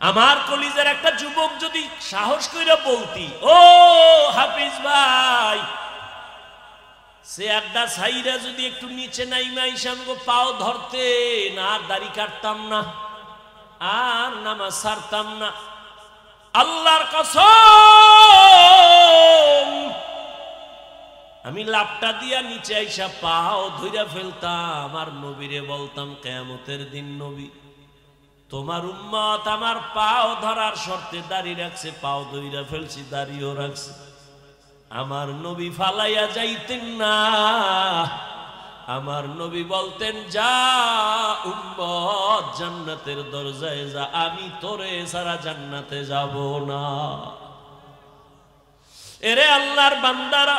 আমার কলিজার একটা যুবক যদি সাহস কইরা বলতি, ও হাফিজ ভাই, সে আড্ডা ছাইরা যদি একটু নিচে নাইমা ইসামগো পাও ধরতে না, আর দাড়ি কাটতাম না, আর নামাজ ছাড়তাম না। আল্লাহর কসম, আমি লাপটা দিয়া নিচে আইসা পাও ধইরা ফেলতাম, আর নবীরে বলতাম, কিয়ামতের দিন নবী, তোমার উম্মত আমার পাও ধরার শর্তে দাড়ি রাখছে, পাও ধইরা ফেলছি, দাড়িও রাখছে, আমার নবী ফালাইয়া যাইতেন না। আমার নবী বলতেন, যা উম্মত জান্নাতের দরজায় যা, আমি তোরে ছাড়া জান্নাতে যাব না। এরে আল্লাহর বান্দারা,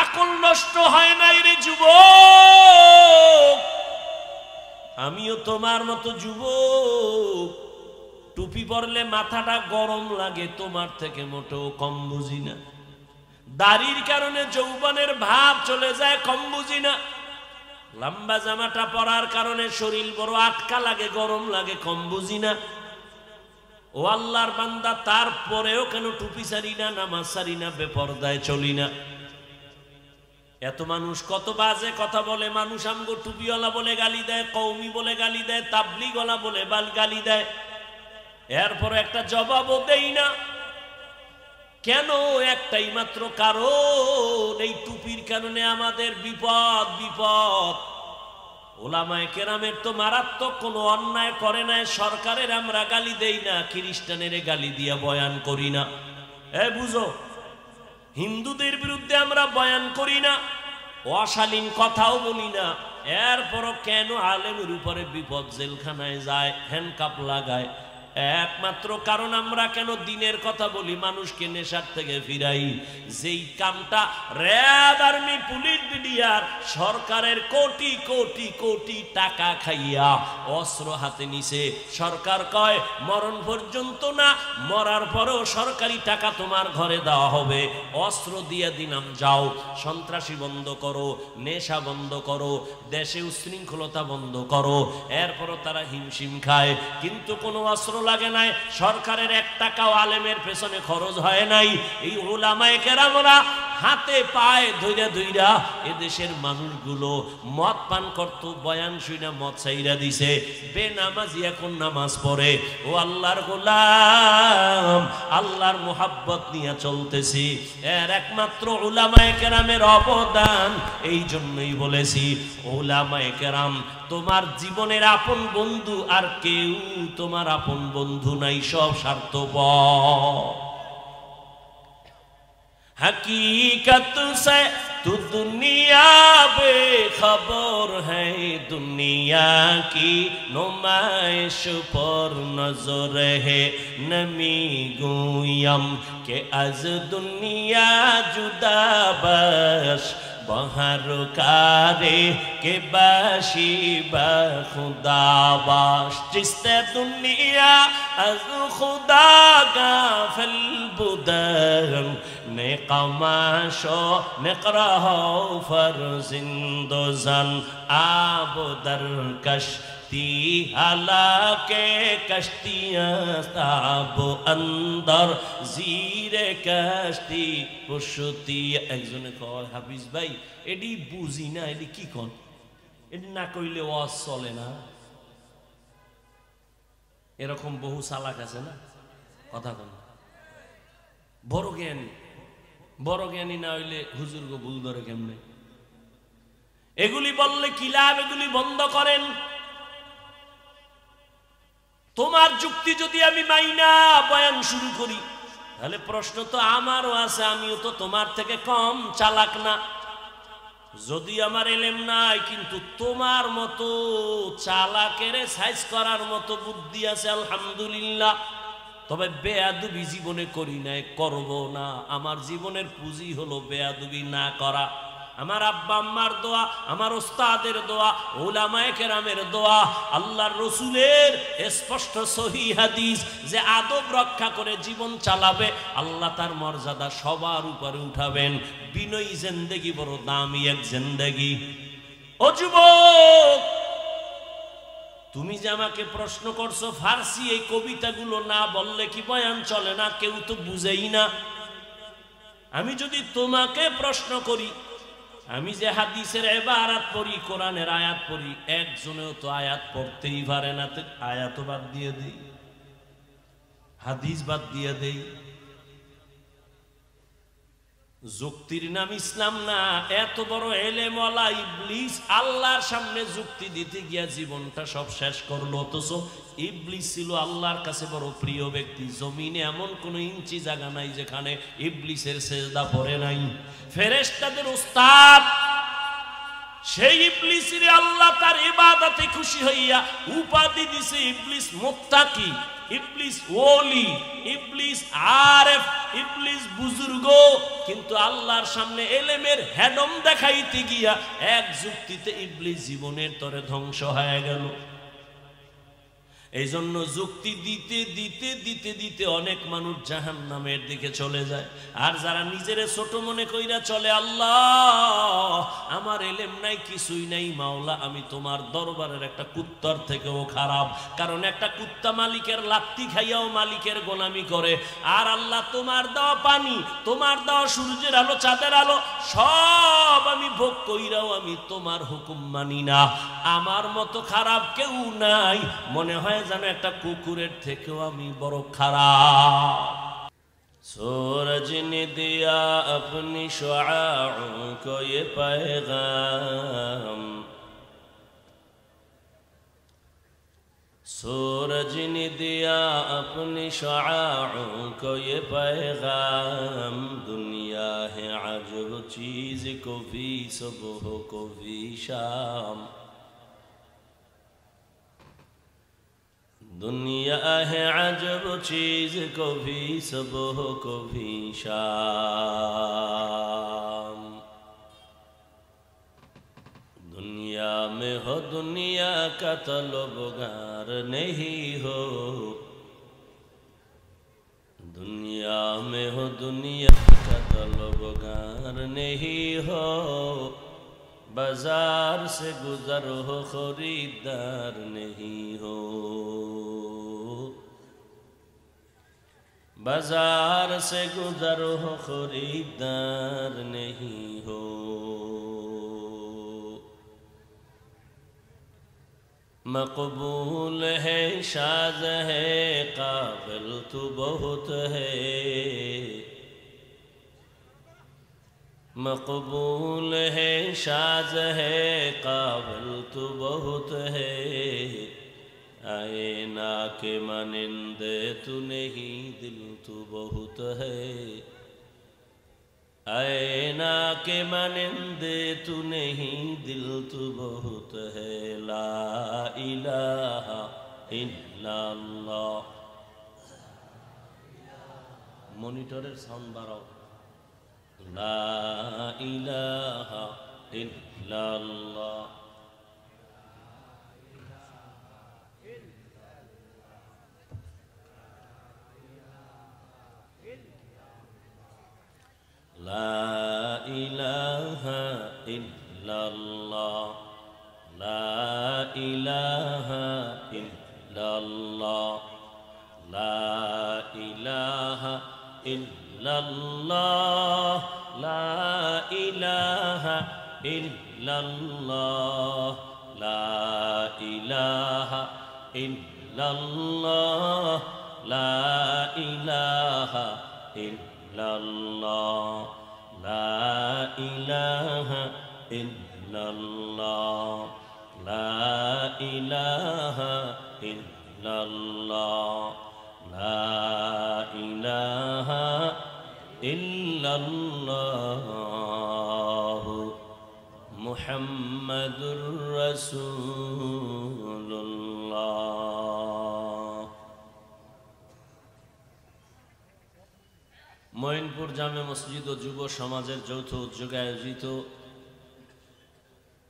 আকল নষ্ট হয় নাই রে যুবক, আমিও তোমার মতো যুবক। টুপি পরলে মাথাটা গরম লাগে, তোমার থেকে মোটেও কম বুঝি না। দাড়ির কারণে যৌবনের ভাব চলে যায়, কম বুঝি না। লম্বা জামাটা পরার কারণে শরীর বড় আটকা লাগে, গরম লাগে, কম বুঝি না। ও আল্লাহর বান্দা, তারপরেও কেন টুপি ছাড়ি না, নামাজ ছাড়ি না, বেপরদায় চলি না? এত মানুষ কত বাজে কথা বলে, মানুষ আমগো টুপিওয়ালা বলে গালি দেয়, কওমি বলে গালি দেয়, তাবলিগওয়ালা বলে গালি দেয়, এরপর একটা জবাবও দেই না। কেন? একটাই মাত্র কারণ, এই টুপির কারণে আমাদের বিপদ। বিপদ ওলামায়ে কেরামের তো মারাত্মক কোনো অন্যায় করে নাই, সরকারের আমরা গালি দেই না, খ্রিস্টানের গালি দিয়া বয়ান করি না। বুঝো, হিন্দুদের বিরুদ্ধে আমরা বয়ান করি না, অশালীন কথাও বলি না, এরপরও কেন আলেমের উপরে বিপদ, জেলখানায় যায়, হ্যান্ডকাপ লাগায়? একমাত্র কারণ, আমরা কেন দিনের কথা বলি, মানুষকে নেশার থেকে ফিরাই। যেই কামটা র্যাব, আর্মি, পুলিশ, বিডিআর সরকারের কোটি কোটি কোটি টাকা খাইয়া অস্ত্র হাতে নিছে। সরকার কয় মরণ পর্যন্ত না, মরার পরেও সরকারি টাকা তোমার ঘরে দেওয়া হবে, অস্ত্র দিয়ে দিলাম, যাও সন্ত্রাসী বন্ধ করো, নেশা বন্ধ করো, দেশে উশৃঙ্খলতা বন্ধ করো। এরপরও তারা হিমশিম খায়, কিন্তু কোনো অস্ত্র লাগে নাই, সরকারের 1 টাকাও আলেমের পেছনে খরচ হয় নাই। এই উলামায়ে কেরামরা হাতে পায়ে ধইরা ধইরা এদেশের মানুষগুলো মদ পান করত, বয়ান শুইনা মদ ছাইরা দিছে, বেনামাজি এখন নামাজ পড়ে। ও আল্লাহর গোলাম, আল্লাহর মুহাব্বত নিয়ে চলতেছি, এর একমাত্র উলামায়ে কেরামের অবদান। এই জন্যই বলেছি, উলামায়ে কেরাম তোমার জীবনের আপন বন্ধু, আর কেউ তোমার আপন বন্ধু নাই, সব স্বার্থপর। हकीकत से तू दुनिया बेखबर है, दुनिया की नुमाइश पर नजर है, नमी गुयम के अज दुनिया जुदा बश, बहर कारे के बाशी बखुदा बाश, जिसते दुनिया अज खुदा गाफिल बुदन, नेकमाशो नेकरहो फरजिंदो जन, आब दर कश्ती हालाके कश्तियाँ ताब अंदर जीरे कश्ती पुष्टी। একজনে কয়, হাফিজ ভাই এডি বুঝি না, এডি কি কোন, এডি না কইলে ওয়াজ চলে না। এরকম বহু চালাক আছে না, কথা কোন। বড় জ্ঞানী, বড় জ্ঞানী না হইলে হুজুর গো ভুল ধরে কেমনে? এগুলি বললে কি লাভ? এগুলি বন্ধ করেন। তোমার যুক্তি যদি আমি মাইনা বয়ান শুরু করি, তাহলে প্রশ্ন তো আমারও আছে, আমিও তো তোমার থেকে কম চালাক না। যদি আমার এলেম নাই, কিন্তু তোমার মতো চালাকের সাইজ করার মতো বুদ্ধি আছে, আলহামদুলিল্লাহ। তবে বেয়াদবি জীবনে করি নাই, করব না। আমার জীবনের পুঁজি হলো বেয়াদবি না করা। আমার আব্বা আম্মার দোয়া, আমার ওস্তাদের দোয়া, উলামায়ে কেরামের দোয়া, আল্লাহর রসুলের স্পষ্ট সহিহ হাদিস যে আদব রক্ষা করে জীবন চালাবে, আল্লাহ তার মর্যাদা সবার উপরে উঠাবেন। বিনয়ী জিন্দেগি বড় দামি এক জিন্দেগি। ও যুবক, তুমি যে আমাকে প্রশ্ন করছো ফার্সি এই কবিতাগুলো না বললে কি বয়ান চলে না? কেউ তো বুঝেই না। আমি যদি তোমাকে প্রশ্ন করি, আমি যে হাদিসের ইবারত পড়ি, কোরআনের আয়াত পড়ি, একজনেও তো আয়াত পড়তেই পারে না, তো আয়াত বাদ দিয়ে দেই, হাদিস বাদ দিয়ে দেই। যুক্তির নাম ইসলাম না। এত বড় এলেমওয়ালা ইবলিস আল্লাহর সামনে যুক্তি দিতে গিয়া জীবনটা সব শেষ করলো। অথচ ইবলিস ছিল আল্লাহর কাছে বড় প্রিয় ব্যক্তি। জমিনে এমন কোন ইঞ্চি জায়গা নাই যেখানে ইবলিসের সেজদা পড়ে নাই। ফেরেশতাদের উস্তাদ সেই ইবলিসের আল্লাহ তার ইবাদতে খুশি হইয়া উপাধি দিছে ইবলিস মুত্তাকি, ইবলিস ওলি, ইবলিস আরেফ, ইবলিস বুজুর্গ। কিন্তু আল্লাহর সামনে এলেমের হেডম দেখাইতে গিয়া এক যুক্তিতে ইবলিস জীবনের তরে ধ্বংস হয়ে গেল। এই জন্য যুক্তি দিতে দিতে দিতে দিতে অনেক মানুষ জাহান্নামের দিকে চলে যায়। আর যারা নিজেরে ছোট মনে কইরা চলে, আল্লাহ আমার এলেম নাই, কিছুই নাই, মাওলা আমি তোমার দরবারের একটা কুত্তার থেকেও খারাপ। কারণ একটা কুত্তা মালিকের লাত্তি খাইয়াও মালিকের গোলামি করে। আর আল্লাহ তোমার দেওয়া পানি, তোমার দেওয়া সূর্যের আলো, চাঁদের আলো সব আমি ভোগ কইরাও আমি তোমার হুকুম মানি না। আমার মতো খারাপ কেউ নাই। মনে হয় যেন একটা কুকুরের থেকেও আমি বড় খারাপ। सूरज ने दिया अपनी शुआओं को ये पैगाम, सूरज ने दिया अपनी शुआओं को ये पैगाम, दुनिया है अजब चीज को भी सुबह को भी शाम, दुनिया है अजब चीज को भी सुबह को भी शाम। दुनिया में हो दुनिया का तलबगार नहीं हो, दुनिया में हो दुनिया का तलबगार नहीं हो, बाजार से गुजर हो खरीदार नहीं हो, बाजार से गुजर हो खरीदार नहीं हो। मकबूल है शाज़ है काबिल तू बहुत है, मकबूल है शाज़ है काबिल तू बहुत है, आईना के मानिंदे तू नहीं दिल तू बहुत है, आईना के मानिंदे तू नहीं दिल तू बहुत है। ला इलाहा इल्लल्लाह। मॉनिटरेर साउंड बाড়াও। ला इलाहा इल्लल्लाह। ला इलाहा इल्लल्लाह, ला इलाहा इल्लल्लाह, ला इलाहा इल्लल्लाह, ला इलाहा इल्लल्लाह, ला इलाहा इल्लल्लाह, ला इलाहा इल्लल्लाह, ला इलाहा इल्लल्लाह, ला इलाहा इल्लल्लाह, ला इलाहा इल्लल्लाह, मुहम्मदुर रसूलुल्लाह। মঈনপুর জামে মসজিদ ও যুব সমাজের যৌথ উদ্যোগে আয়োজিত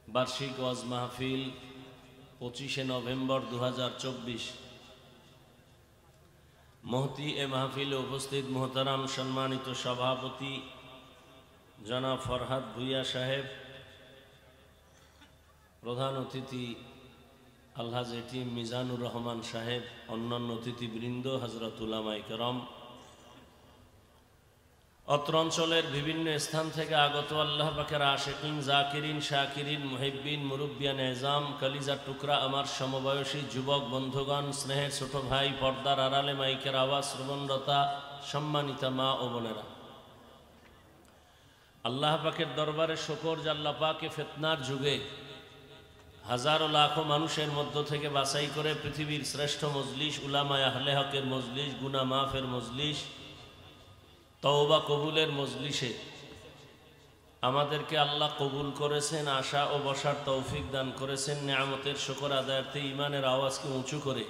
বার্ষিক ওয়াজ মাহফিল 25শে নভেম্বর 2024। মহতি এ মাহফিলে উপস্থিত মোহতারাম সম্মানিত সভাপতি জনাব ফরহাদ ভুইয়া সাহেব, প্রধান অতিথি আলহাজ এটিএম মিজানুর রহমান সাহেব, অন্যান্য অতিথিবৃন্দ, হযরত উলামায়ে কেরাম, অত্র অঞ্চলের বিভিন্ন স্থান থেকে আগত আল্লাহ পাকের আশিকিন, জাকিরিন, শাকিরিন, মুহিব্বিন, মুরব্বিয়ান এজাম, কলিজার টুকরা আমার সমবয়সী যুবক বন্ধুগণ, স্নেহের ছোট ভাই, পর্দার আড়ালে মাইকের আওয়াজ শ্রবণরতা সম্মানিতা মা ও বোনেরা, আল্লাহ পাকের দরবারে শুকর যে আল্লাহ পাকে ফিতনার যুগে হাজারো লাখো মানুষের মধ্য থেকে বাছাই করে পৃথিবীর শ্রেষ্ঠ মজলিস, উলামায়ে আহলে হকের মজলিস, গুনাহ মাফের মজলিস, তওবা কবুলের মজলিসে আমাদেরকে আল্লাহ কবুল করেছেন, আশা ও বসার তৌফিক দান করেছেন। নিয়ামতের শুকর আদায়ার্থে ঈমানের আওয়াজকে উঁচু করে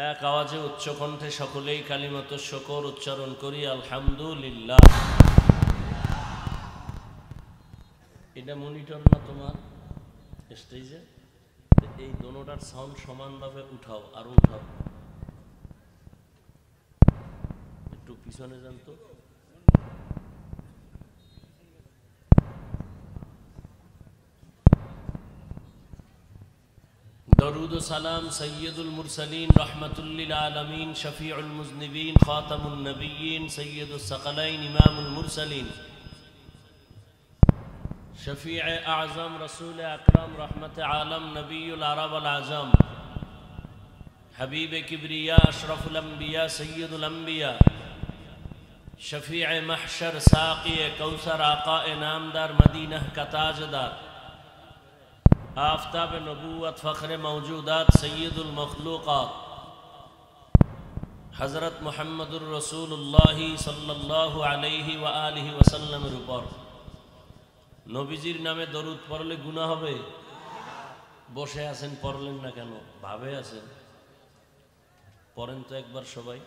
এক আওয়াজে উচ্চ কণ্ঠে সকলেই কালিমাতুশ শুকর উচ্চারণ করি, আলহামদুলিল্লাহ। এটা মনিটর না তোমার স্টেজে, এই দোনোটার সাউন্ড সমানভাবে উঠাও, আরো উঠাও, একটু পিছনে যান তো। দরুদ ও সালাম সৈয়দুল মুরসালিন, রহমাতুল লিল আলামিন, শফিউল মুজনিবিন, খাতামুন নবিয়্যিন, সৈয়দুস সাকালাইন, ইমামুল মুরসালিন, শফিয়ে আজম, রসুল আকরাম, রহমত আলম, নবীউল আরব আল আজম, হাবিব কিবরিয়া, আশরাফুল আম্বিয়া, সৈয়দুল আম্বিয়া, শফিয়ে মাহশর, সাকিয়ে কৌসর, আকায়ে নামদার, মদীনাহ का ताजदार, आफताब नबूवत, फ़ख्र मौजूदात, सय्यदुल मखलूक़ात, हज़रत मुहम्मदुर रसूलुल्लाह सल्लल्लाहु अलैहि व आलिहि वसल्लमेर উপর নবীজির নামে দরুদ পড়লে গুনাহ হবে? বসে আছেন, পড়লেন না কেন? ভাবে আছেন? পড়েন তো একবার সবাই।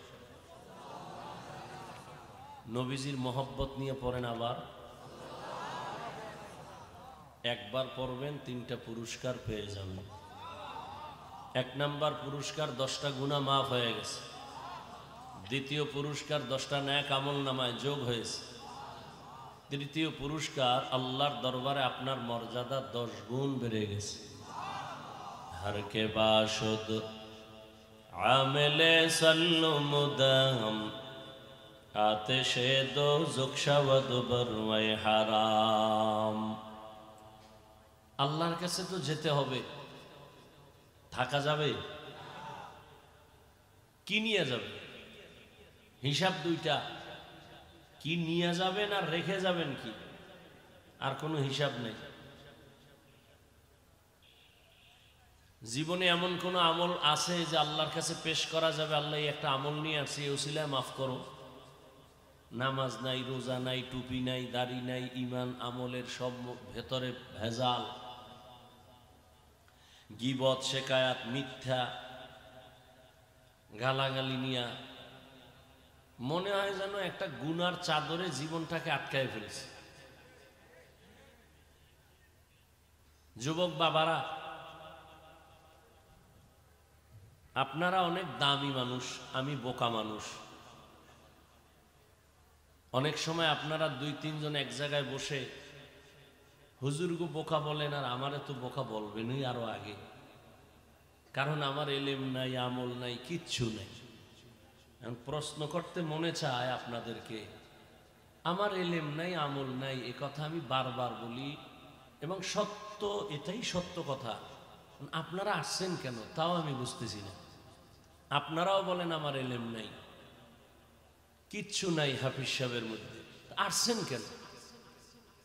নবীজির মহব্বত নিয়ে পড়েন। আবার একবার পড়বেন, 3টা পুরস্কার পেয়ে যাবেন। 1 নাম্বার পুরস্কার 10টা গুনাহ মাফ হয়ে গেছে। দ্বিতীয় পুরস্কার 10টা নেক আমল নামায় যোগ হয়েছে। তৃতীয় পুরস্কার আল্লাহর দরবারে আপনার মর্যাদা 10 গুণ বেড়ে গেছে। হর কে বাশুদ আমেলে সাল্লু মুদাম আতেশে দোজখ শাওয়াদ বরওয়ায়ে হারাম। আল্লাহর কাছে তো যেতে হবে, থাকা যাবে? কি নিয়ে যাবে? হিসাব 2টা, কি নিয়ে যাবেন আর রেখে যাবেন কি, আর কোনো হিসাব নেই। জীবনে এমন কোন আমল আছে যে আল্লাহর কাছে পেশ করা যাবে, আল্লাহ একটা আমল নিয়ে আসছি, এই উসিলায় মাফ করো? নামাজ নাই, রোজা নাই, টুপি নাই, দাড়ি নাই, ঈমান আমলের সব ভেতরে ভেজাল, গীবত, শেকায়াত, মিথ্যা, গালাগালি নিয়া মনে হয় যেন একটা গুনার চাদরে জীবনটাকে আটকায় ফেলেছে। যুবক বাবারা, আপনারা অনেক দামি মানুষ, আমি বোকা মানুষ। অনেক সময় আপনারা 2-3 জন এক জায়গায় বসে হুজুরগো বোকা বলেন, আর আমারে তো বোকা বলবেনই আরো আগে, কারণ আমার এলেম নাই, আমল নাই, কিচ্ছু নাই। প্রশ্ন করতে মনে চায় আপনাদেরকে, আমার এলেম নাই, আমল নাই, এ কথা আমি বারবার বলি এবং সত্য, এটাই সত্য কথা। আপনারা আসছেন কেন তাও আমি বুঝতেছি না। আপনারাও বলেন আমার এলেম নাই, কিচ্ছু নাই হাফিজ সাহেবের মধ্যে, আসছেন কেন?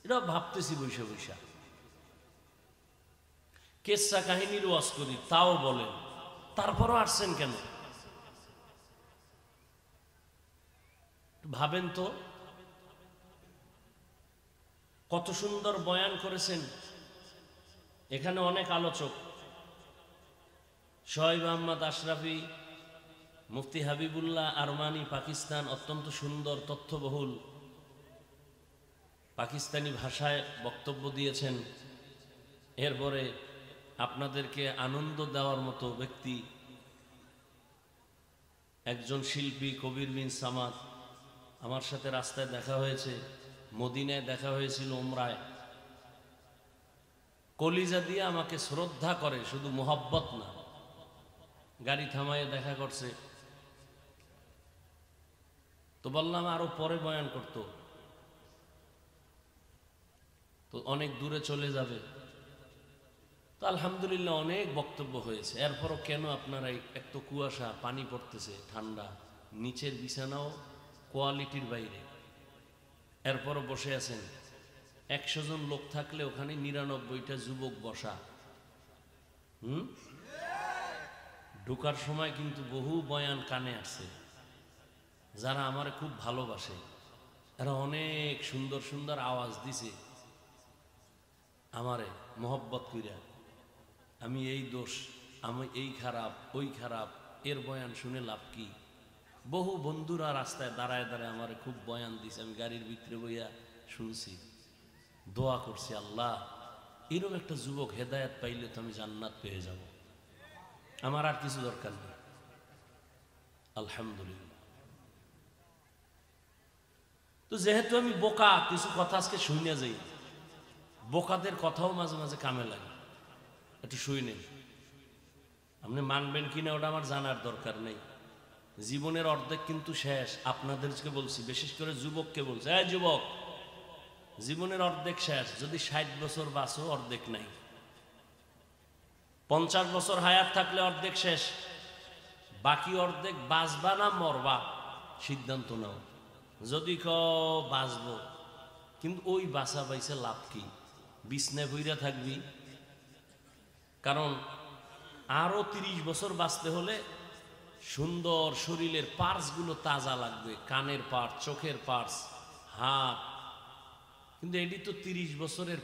এটাও ভাবতেছি বৈশা বৈশা। কেসা কাহিনীর ওয়াজ করি, তাও বলেন, তারপরও আসছেন কেন? ভাবেন তো, কত সুন্দর বয়ান করেছেন এখানে অনেক আলোচক, শোয়েব আহমদ আশরাফি, মুফতি হাবিবুল্লাহ আরমানি, পাকিস্তান, অত্যন্ত সুন্দর তথ্যবহুল পাকিস্তানি ভাষায় বক্তব্য দিয়েছেন। এরপরে আপনাদেরকে আনন্দ দেওয়ার মতো ব্যক্তি একজন শিল্পী কবির বিন সামাদ, আমার সাথে রাস্তায় দেখা হয়েছে, মদিনায় দেখা হয়েছিল, উমরায়। কলিজা দিয়ে আমাকে শ্রদ্ধা করে, শুধু মোহব্বত না। গাড়ি থামাইয়ে দেখা করছে, তো বললাম আরো পরে বয়ান করতো, তো অনেক দূরে চলে যাবে। তো আলহামদুলিল্লাহ অনেক বক্তব্য হয়েছে। এরপরও কেন আপনারা এত কুয়াশা, পানি পড়তেছে, ঠান্ডা, নিচের বিছানাও কোয়ালিটির বাইরে, এরপরও বসে আছেন। 100 জন লোক থাকলে ওখানে 99টা যুবক বসা। ঢোকার সময় কিন্তু বহু বয়ান কানে আসছে, যারা আমারে খুব ভালোবাসে, এরা অনেক সুন্দর সুন্দর আওয়াজ দিছে আমারে মোহব্বত কইরা। আমি এই দোষ, আমি এই খারাপ, ওই খারাপ, এর বয়ান শুনে লাভ কি? বহু বন্ধুরা রাস্তায় দাঁড়ায় দাঁড়ায় আমারে খুব বয়ান দিছে, আমি গাড়ির ভিতরে বইয়া শুনছি, দোয়া করছি, আল্লাহ এরকম একটা যুবক হেদায়েত পাইলে তো আমি জান্নাত পেয়ে যাব, আমার আর কিছু দরকার নেই। আলহামদুলিল্লাহ। তো যেহেতু আমি বোকা, কিছু কথা আজকে শুনে যাই, বোকাদের কথাও মাঝে মাঝে কামে লাগে, একটু শুনে। আপনি মানবেন কিনা ওটা আমার জানার দরকার নেই। জীবনের অর্ধেক কিন্তু শেষ। আপনাদেরকে বলছি, বিশেষ করে যুবককে বলছি, এই যুবক, জীবনের অর্ধেক শেষ। যদি 60 বছর বাঁচো, অর্ধেক নাই। 50 বছর হায়াত থাকলে অর্ধেক শেষ, বাকি অর্ধেক বাঁচবা না মরবা, সিদ্ধান্ত নাও। যদি বাঁচবো, কিন্তু ওই বাঁচা বাইছে লাভ কি? বিছনায় বইরা থাকবি। কারণ আরো 30 বছর বাঁচতে হলে সুন্দর শরীরের পার্টসগুলো তাজা লাগবে, কানের পার্টস, চোখের পার্টস, হাত। কিন্তু এটি তো 30 বছরের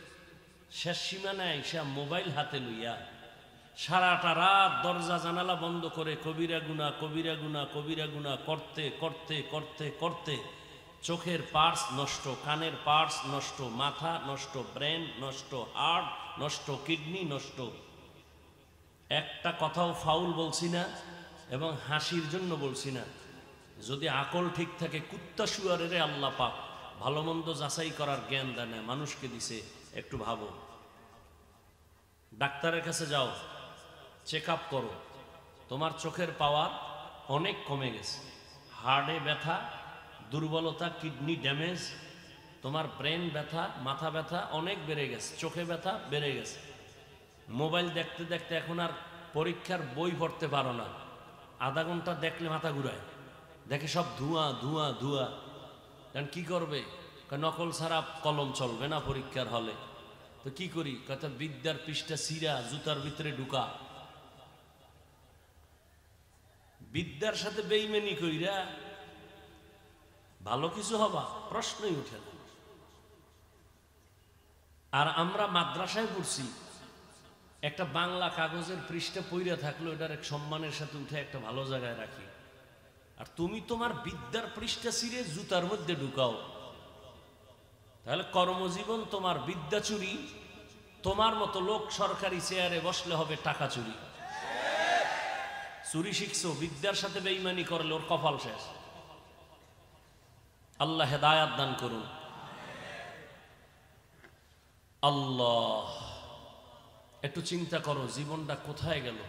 শেষ সীমানায় সে মোবাইল হাতে লইয়া সারাটা রাত দরজা জানালা বন্ধ করে কবিরা গুনাহ, কবিরা গুনাহ, কবিরা গুনাহ করতে করতে করতে করতে চোখের পার্টস নষ্ট, কানের পার্টস নষ্ট, মাথা নষ্ট, ব্রেন নষ্ট, হার্ট নষ্ট, কিডনি নষ্ট। একটা কথাও ফাউল বলছি না এবং হাসির জন্য বলছি না। যদি আকল ঠিক থাকে, কুত্তা শুয়ারের আল্লাহ পাক ভালো মন্দ যাচাই করার জ্ঞান দেয় না, মানুষকে দিছে। একটু ভাবো, ডাক্তারের কাছে যাও, চেক আপ করো, তোমার চোখের পাওয়ার অনেক কমে গেছে, হার্টে ব্যথা, দুর্বলতা, কিডনি ড্যামেজ, তোমার ব্রেন ব্যথা, মাথা ব্যথা অনেক বেড়ে গেছে, চোখে ব্যথা বেড়ে গেছে। মোবাইল দেখতে দেখতে এখন আর পরীক্ষার বই পড়তে পারো না, আধা ঘন্টা দেখলে মাথা ঘুরায়, দেখে সব ধোঁয়া ধোঁয়া ধোঁয়া। কারণ কি করবে, নকল ছাড়া কলম চলবে না পরীক্ষার হলে। তো কি করি, কথা বিদ্যার পৃষ্ঠা সিরা জুতার ভিতরে ঢুকা, বিদ্যার সাথে বেইমানি কইরা ভালো কিছু হবা প্রশ্নই উঠে না। আর আমরা মাদ্রাসায় পড়ছি, একটা বাংলা কাগজের পৃষ্ঠা পইরা থাকলো, এটার এক সম্মানের সাথে উঠে একটা ভালো জায়গায় রাখি। আর তুমি তোমার বিদ্যার পৃষ্ঠা ছিঁড়ে জুতার মধ্যে ঢুকাও, তাহলে কর্মজীবন তোমার বিদ্যা চুরি। তোমার মতো লোক সরকারি চেয়ারে বসলে হবে টাকা চুরি। চুরি শিখছো, বিদ্যার সাথে বেঈমানি করলে ওর কপাল শেষ। আল্লাহ হেদায়াত দান করুন। আল্লাহ, একটু চিন্তা করো জীবনটা কোথায় গেল।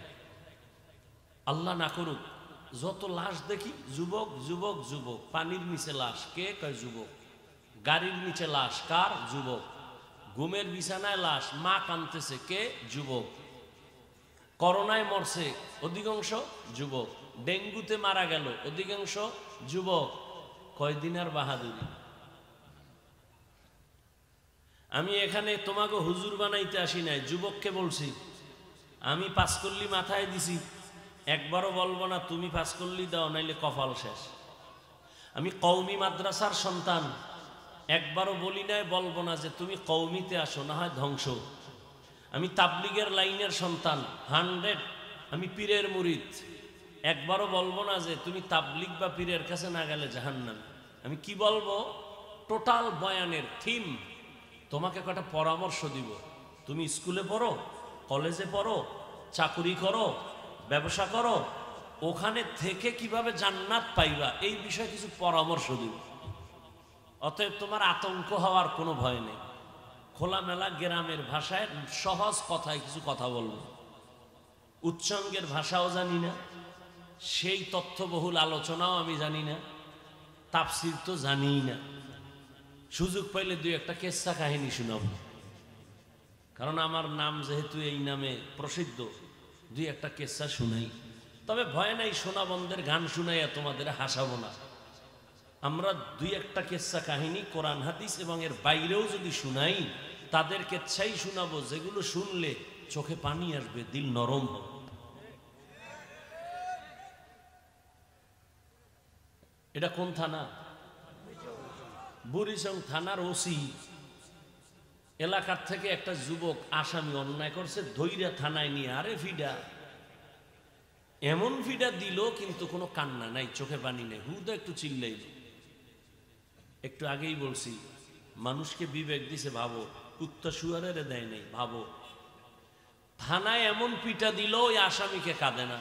আল্লাহ না করুক, যত লাশ দেখি যুবক যুবক যুবক। পানির নিচে লাশ, কে কয় যুবক। গাড়ির নিচে লাশ, কার? যুবক। ঘুমের বিছানায় লাশ, মা কাঁদতেছে, কে? যুবক। করোনায় মরছে অধিকাংশ যুবক, ডেঙ্গুতে মারা গেল অধিকাংশ যুবক। কয়দিন আর বাহাদুরি। আমি এখানে তোমাকে হুজুর বানাইতে আসি নাই, যুবককে বলছি। আমি পাঁচকল্লি মাথায় দিছি, একবারও বলবো না তুমি পাঁচকল্লি দাও নাইলে কপাল শেষ। আমি কওমি মাদ্রাসার সন্তান, একবারও বলি নাই, বলবো না যে তুমি কওমিতে আসো, না হয় ধ্বংস। আমি তাবলিগের লাইনের সন্তান 100, আমি পীরের মুরিদ, একবারও বলবো না যে তুমি তাবলিগ বা পীরের কাছে না গেলে জাহান্নাম। আমি কি বলবো, টোটাল বয়ানের থিম তোমাকে কটা পরামর্শ দিব। তুমি স্কুলে পড়ো, কলেজে পড়ো, চাকুরি করো, ব্যবসা করো, ওখানে থেকে কিভাবে জান্নাত পাইবা এই বিষয়ে কিছু পরামর্শ দিব। অতএব তোমার আতঙ্ক হওয়ার কোনো ভয় নেই। খোলামেলা গ্রামের ভাষায় সহজ কথায় কিছু কথা বলবো। উচ্চাঙ্গের ভাষাও জানি না, সেই তথ্যবহুল আলোচনাও আমি জানি না, তাফসীর তো জানিই না। সুযোগ পাইলে দুই একটা কেচ্ছা কাহিনী শোনাবো, কারণ আমার নাম যেহেতু এই নামে প্রসিদ্ধ, দুই একটা কেচ্ছা শুনাই। তবে ভয় নাই, সোনাবন্ধের গান শুনাইয়া তোমাদের হাসাবো না। আমরা দুই একটা কেচ্ছা কাহিনী কোরআন হাদিস এবং এর বাইরেও যদি শুনাই, তাদের কেচ্ছাই শোনাবো যেগুলো শুনলে চোখে পানি আসবে, দিল নরম হবে। এটা কোন থানা? বুড়িচং থানার ওসি এলাকার থেকে একটা যুবক আসামি অন্যায় করছে, ধৈর্য থানায় নিয়ে আরে ফিডা, এমন ফিডা দিল কিন্তু কোনো কান্না নাই, চোখে পানি নেই, হুদা একটু চিল্লাইল। একটু আগেই বলছি মানুষকে বিবেক দিছে, ভাবো কুত্তা শুয়ারের দেয় নাই, ভাবো থানায় এমন পিটা দিল ওই আসামিকে কাঁদে না।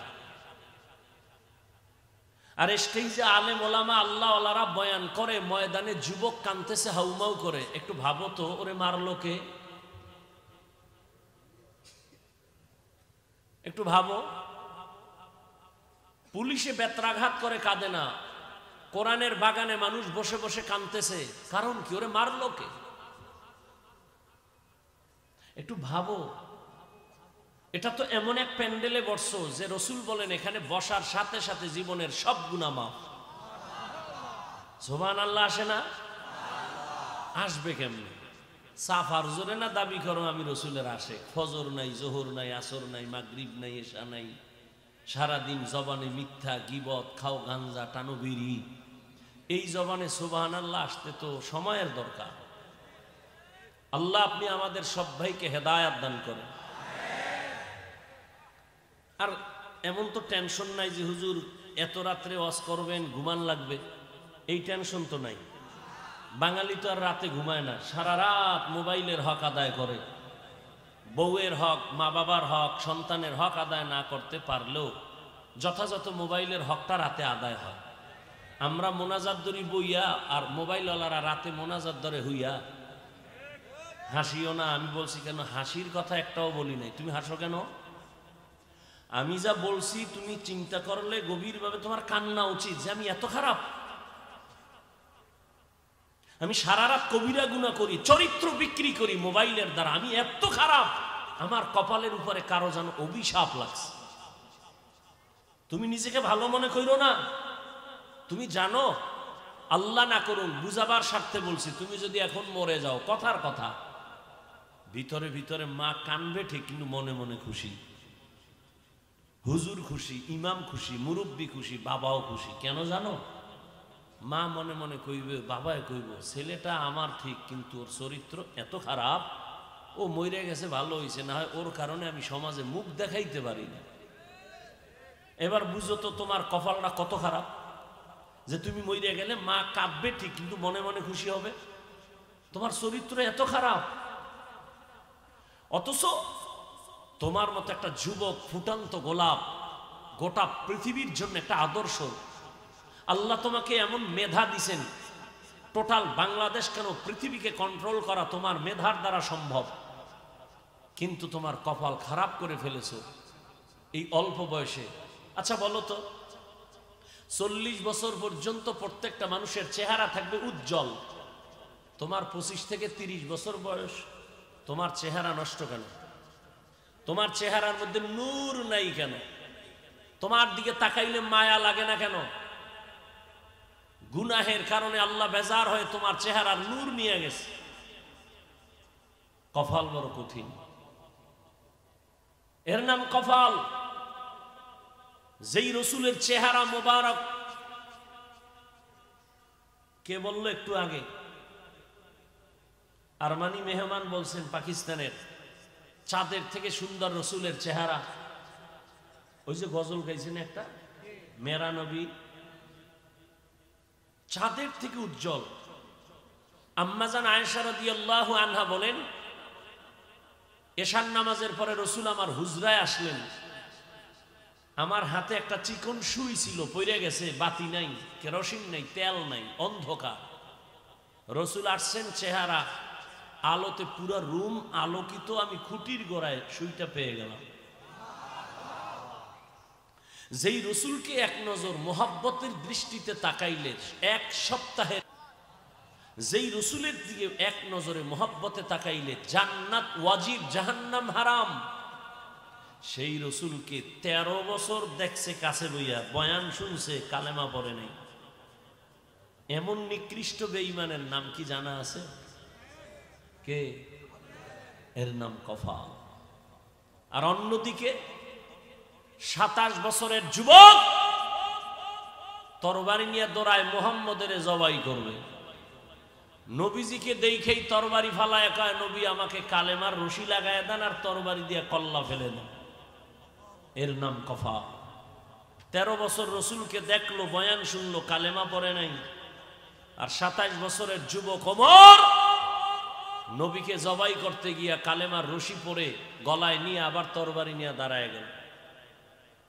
আর স্টেজে আলেম ওলামা আল্লাহ ওয়ালারা বয়ান করে, ময়দানে যুবক কাঁদতেছে হাউমাউ করে। একটু ভাবো তো, ওরে মারলো কে? একটু ভাবো। পুলিশে বেত্রাঘাত করে কাঁদে না, কোরআনের বাগানে মানুষ বসে বসে কাঁদতেছে, কারণ কি? ওরে মারলো কে? একটু ভাবো। এটা তো এমন এক প্যান্ডেলে বসছো যে রসুল বলেন এখানে বসার সাথে সাথে জীবনের সব গুনাহ মাফ। সুবহানাল্লাহ আসে না? আসবে কেমনে? সাফার জোরে না দাবি করো আমি রসুলের আশেক। ফজর নাই, জোহর নাই, আসর নাই, মাগরিব নাই, এশা নাই, সারাদিন জবানে মিথ্যা, গীবত, খাও গাঞ্জা, টানো বিড়ি। এই জবানে সুবহানাল্লাহ আসতে তো সময়ের দরকার। আল্লাহ আপনি আমাদের সব ভাইকে হেদায়াত দান করেন। আর এমন তো টেনশন নাই যে হুজুর এত রাত্রে ওয়াজ করবেন, ঘুমান লাগবে, এই টেনশন তো নাই। বাঙালি তো আর রাতে ঘুমায় না, সারা রাত মোবাইলের হক আদায় করে। বউয়ের হক, মা বাবার হক, সন্তানের হক আদায় না করতে পারলেও যথাযথ মোবাইলের হকটা রাতে আদায় হয়। আমরা মোনাজাত ধরি বইয়া, আর মোবাইলওয়ালারা রাতে মোনাজাত ধরে হইয়া। হাসিও না। আমি বলছি কেন? হাসির কথা একটাও বলি নাই। তুমি হাসো কেন? আমি যা বলছি তুমি চিন্তা করলে গভীরভাবে তোমার কান্না উচিত যে আমি এত খারাপ, আমি সারা রাত কবিরা গুনাহ করি, চরিত্র বিক্রি করি মোবাইলের দ্বারা, আমি এত খারাপ, আমার কপালের উপরে কারো যেন অভিশাপ লাগছে। তুমি নিজেকে ভালো মনে করো না। তুমি জানো, আল্লাহ না করুন, বুঝাবার স্বার্থে বলছি, তুমি যদি এখন মরে যাও, কথার কথা, ভিতরে ভিতরে মা কানবে ঠিক, কিন্তু মনে মনে খুশি, হুজুর খুশি, ইমাম খুশি, মুরব্বী খুশি, বাবাও খুশি। কেন জানো? মা মনে মনে কইবে, বাবায় কইব, ছেলেটা আমার ঠিক, কিন্তু ওর চরিত্র এত খারাপ, ও মরে গেছে ভালো হয়েছে, না হয় ওর কারণে আমি সমাজে মুখ দেখাইতে পারি না। এবার বুঝো তো তোমার কপালটা কত খারাপ যে তুমি মরে গেলে মা কাঁদবে ঠিক, কিন্তু মনে মনে খুশি হবে। তোমার চরিত্র এত খারাপ, অথচ তোমার মতো একটা যুবক, ফুটান্ত গোলাপ, গোটা পৃথিবীর জন্য একটা আদর্শ। আল্লাহ তোমাকে এমন মেধা দিছেন, টোটাল বাংলাদেশ কেন পৃথিবীকে কন্ট্রোল করা তোমার মেধার দ্বারা সম্ভব, কিন্তু তোমার কপাল খারাপ করে ফেলেছো এই অল্প বয়সে। আচ্ছা বলো তো, 40 বছর পর্যন্ত প্রত্যেকটা মানুষের চেহারা থাকবে উজ্জ্বল, তোমার 25 থেকে 30 বছর বয়স, তোমার চেহারা নষ্ট কেন? তোমার চেহারার মধ্যে নূর নাই কেন? তোমার দিকে তাকাইলে মায়া লাগে না কেন? গুনাহের কারণে আল্লাহ বেজার হয়ে তোমার চেহারার নূর নিয়ে গেছে। কপাল বড় কঠিন, এর নাম কপাল। যেই রসুলের চেহারা মোবারক, কে বললো একটু আগে? আরমানি মেহমান বলছেন পাকিস্তানের, চাঁদের থেকে সুন্দর রসুলের চেহারা। ওই যে গজল গাইছেন একটা, মেরা নবী চাঁদের থেকে উজ্জ্বল। আম্মাজান আয়েশা রাদিয়াল্লাহু আনহা বলেন, এশার নামাজের পরে রসুল আমার হুজরায় আসলেন, আমার হাতে একটা চিকন সুই ছিল, পড়ে গেছে, বাতি নাই, কেরোসিন নাই, তেল নাই, অন্ধকার। রসুল আসছেন, চেহারা আলোতে পুরা রুম আলোকিত, আমি খুঁটির গোড়ায় সুইটা পেয়ে গেলাম। যেই রসুলকে এক নজর মোহাব্বতের দৃষ্টিতে তাকাইলে এক সপ্তাহে, যেই রসুলের দিকে এক নজরে মোহাব্বতে তাকাইলে জান্নাত ওয়াজিব জাহান্নাম হারাম, সেই রসুলকে 13 বছর দেখছে কাছে বইয়া, বয়ান শুনছে, কালেমা পড়ে নাই। এমন নিকৃষ্ট বেঈমানের নাম কি জানা আছে? কে? এর নাম কফা। আর অন্যদিকে 27 বছরের যুবক তরবারি নিয়ে দৌড়ায় মুহাম্মদের জবাই করবে। নবীজিকে দেখেই তরবারি ফালায় কয়, নবী আমাকে কালেমার রশি লাগায় দেন আর তরবারি দিয়ে কল্লা ফেলে দেন। এর নাম কফা। 13 বছর রসুলকে দেখলো, বয়ান শুনলো, কালেমা পড়ে নাই। আর 27 বছরের যুবক ওমর নবীকে জবাই করতে গিয়া কালেমার রশি পরে গলায় নিয়ে আবার তরবারি নিয়ে দাঁড়ায় গেল।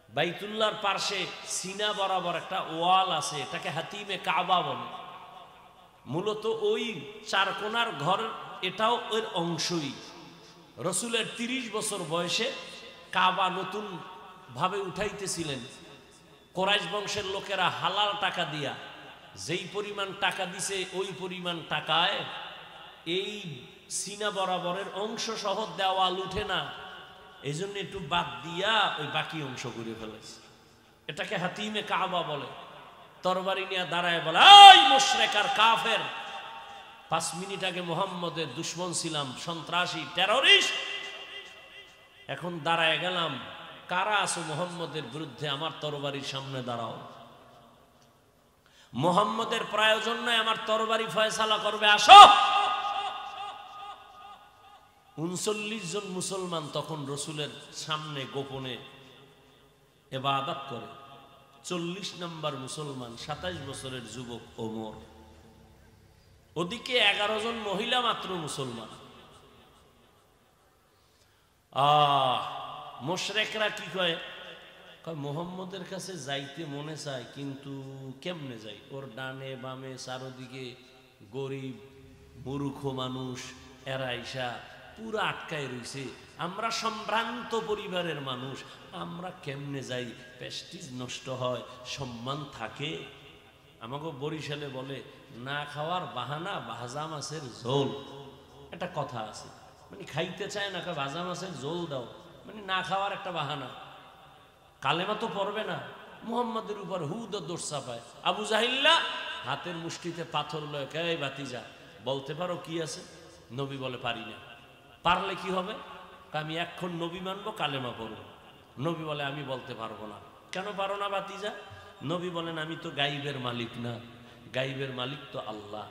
বাইতুল্লাহর পাশে সিনা বরাবর একটা ওয়াল আছে, এটাকে হাতিমে কাবা বলে। মূলত ওই চারকোনার ঘর, এটাও এর অংশই। রসুলের 30 বছর বয়সে কাবা নতুন ভাবে উঠাইতেছিলেন। কোরাইশ বংশের লোকেরা হালাল টাকা দিয়া, যেই পরিমাণ টাকা দিছে ওই পরিমাণ টাকায় এই সিনা বরাবরের অংশ সহ দেওয়াল উঠে না, এই জন্য একটু বাদ দিয়া ওই বাকি অংশ করে ফেলেছে। এটাকে হাতিমে কাবা বলে। তরবারি নিয়ে দাঁড়ায় বলে, এই মুশরিক আর কাফের, 5 মিনিট আগে মুহাম্মদের দুশমন ছিলাম, সন্ত্রাসী, টেররিস্ট, এখন দাঁড়ায় গেলাম, কারা আছো মুহাম্মদের বিরুদ্ধে, আমার তরবারির সামনে দাঁড়াও। মুহাম্মদের প্রয়োজন নাই, আমার তরবারি ফয়সালা করবে, আসো। 39 জন মুসলমান তখন রসুলের সামনে গোপনে ইবাদত করে। 40 নম্বর মুসলমান 27 বছরের যুবক ওমর। ওদিকে 11 জন মহিলা মাত্র মুসলমান। মুশরিকরা কি কয়? মুহাম্মদের কাছে যাইতে মনে চায়, কিন্তু কেমনে যাই? ওর ডানে বামে চারদিকে গরিব মূর্খ মানুষ, এরা আইসা পুরা আটকায় রইছে। আমরা সম্ভ্রান্ত পরিবারের মানুষ, আমরা কেমনে যাই? প্রেস্টিজ নষ্ট হয়, সম্মান থাকে। আমাকে বরিশালে বলে, না খাওয়ার বাহানা ভাজা মাছের ঝোল। একটা কথা আছে, মানে খাইতে চায় না, ভাজা মাছের ঝোল দাও, মানে না খাওয়ার একটা বাহানা। কালেমা তো পড়বে না, মুহাম্মদের উপর হুদ দোষ চাপায়। আবু জাহিল্লা হাতের মুষ্টিতে পাথর লয়, কে ভাতিজা বলতে পারো কি আছে? নবী বলে, পারি না। পারলে কি হবে? আমি এখন নবী মানবো, কালেমা পড়ব। নবী বলে, আমি বলতে পারবো না। কেন পারো না ভাতিজা? নবী বলেন, আমি তো গাইবের মালিক না, গাইবের মালিক তো আল্লাহ।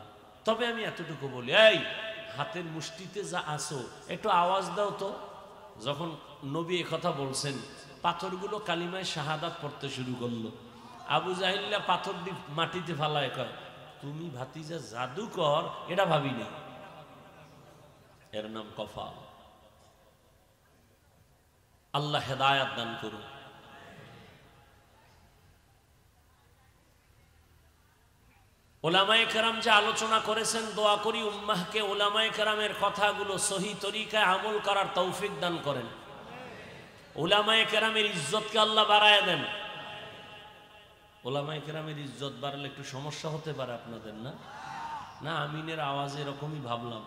তবে আমি এতটুকু বলি, এই হাতের মুষ্টিতে যা আসো একটু আওয়াজ দাও তো। যখন নবী কথা বলছেন, পাথরগুলো কালিমায় শাহাদাত পড়তে শুরু করলো। আবু জাহিল্লা পাথর মাটিতে ফালায় কয়, তুমি ভাতিজা জাদুকর, এটা ভাবি না। এর নাম কফা। আল্লাহ হেদায়াত দান করুন। ওলামায়ে কেরাম যে আলোচনা করেছেন, দোয়া করি উম্মাহকে ওলামায়ে কেরামের কথাগুলো সহি তরিকায় আমল করার তৌফিক দান করেন। ওলামায়ে কেরামের ইজ্জতকে আল্লাহ বাড়ায় দেন। ওলামায়ে কেরামের ইজ্জত বাড়লে একটু সমস্যা হতে পারে আপনাদের, না? না, আমিনের আওয়াজে এরকমই ভাবলাম।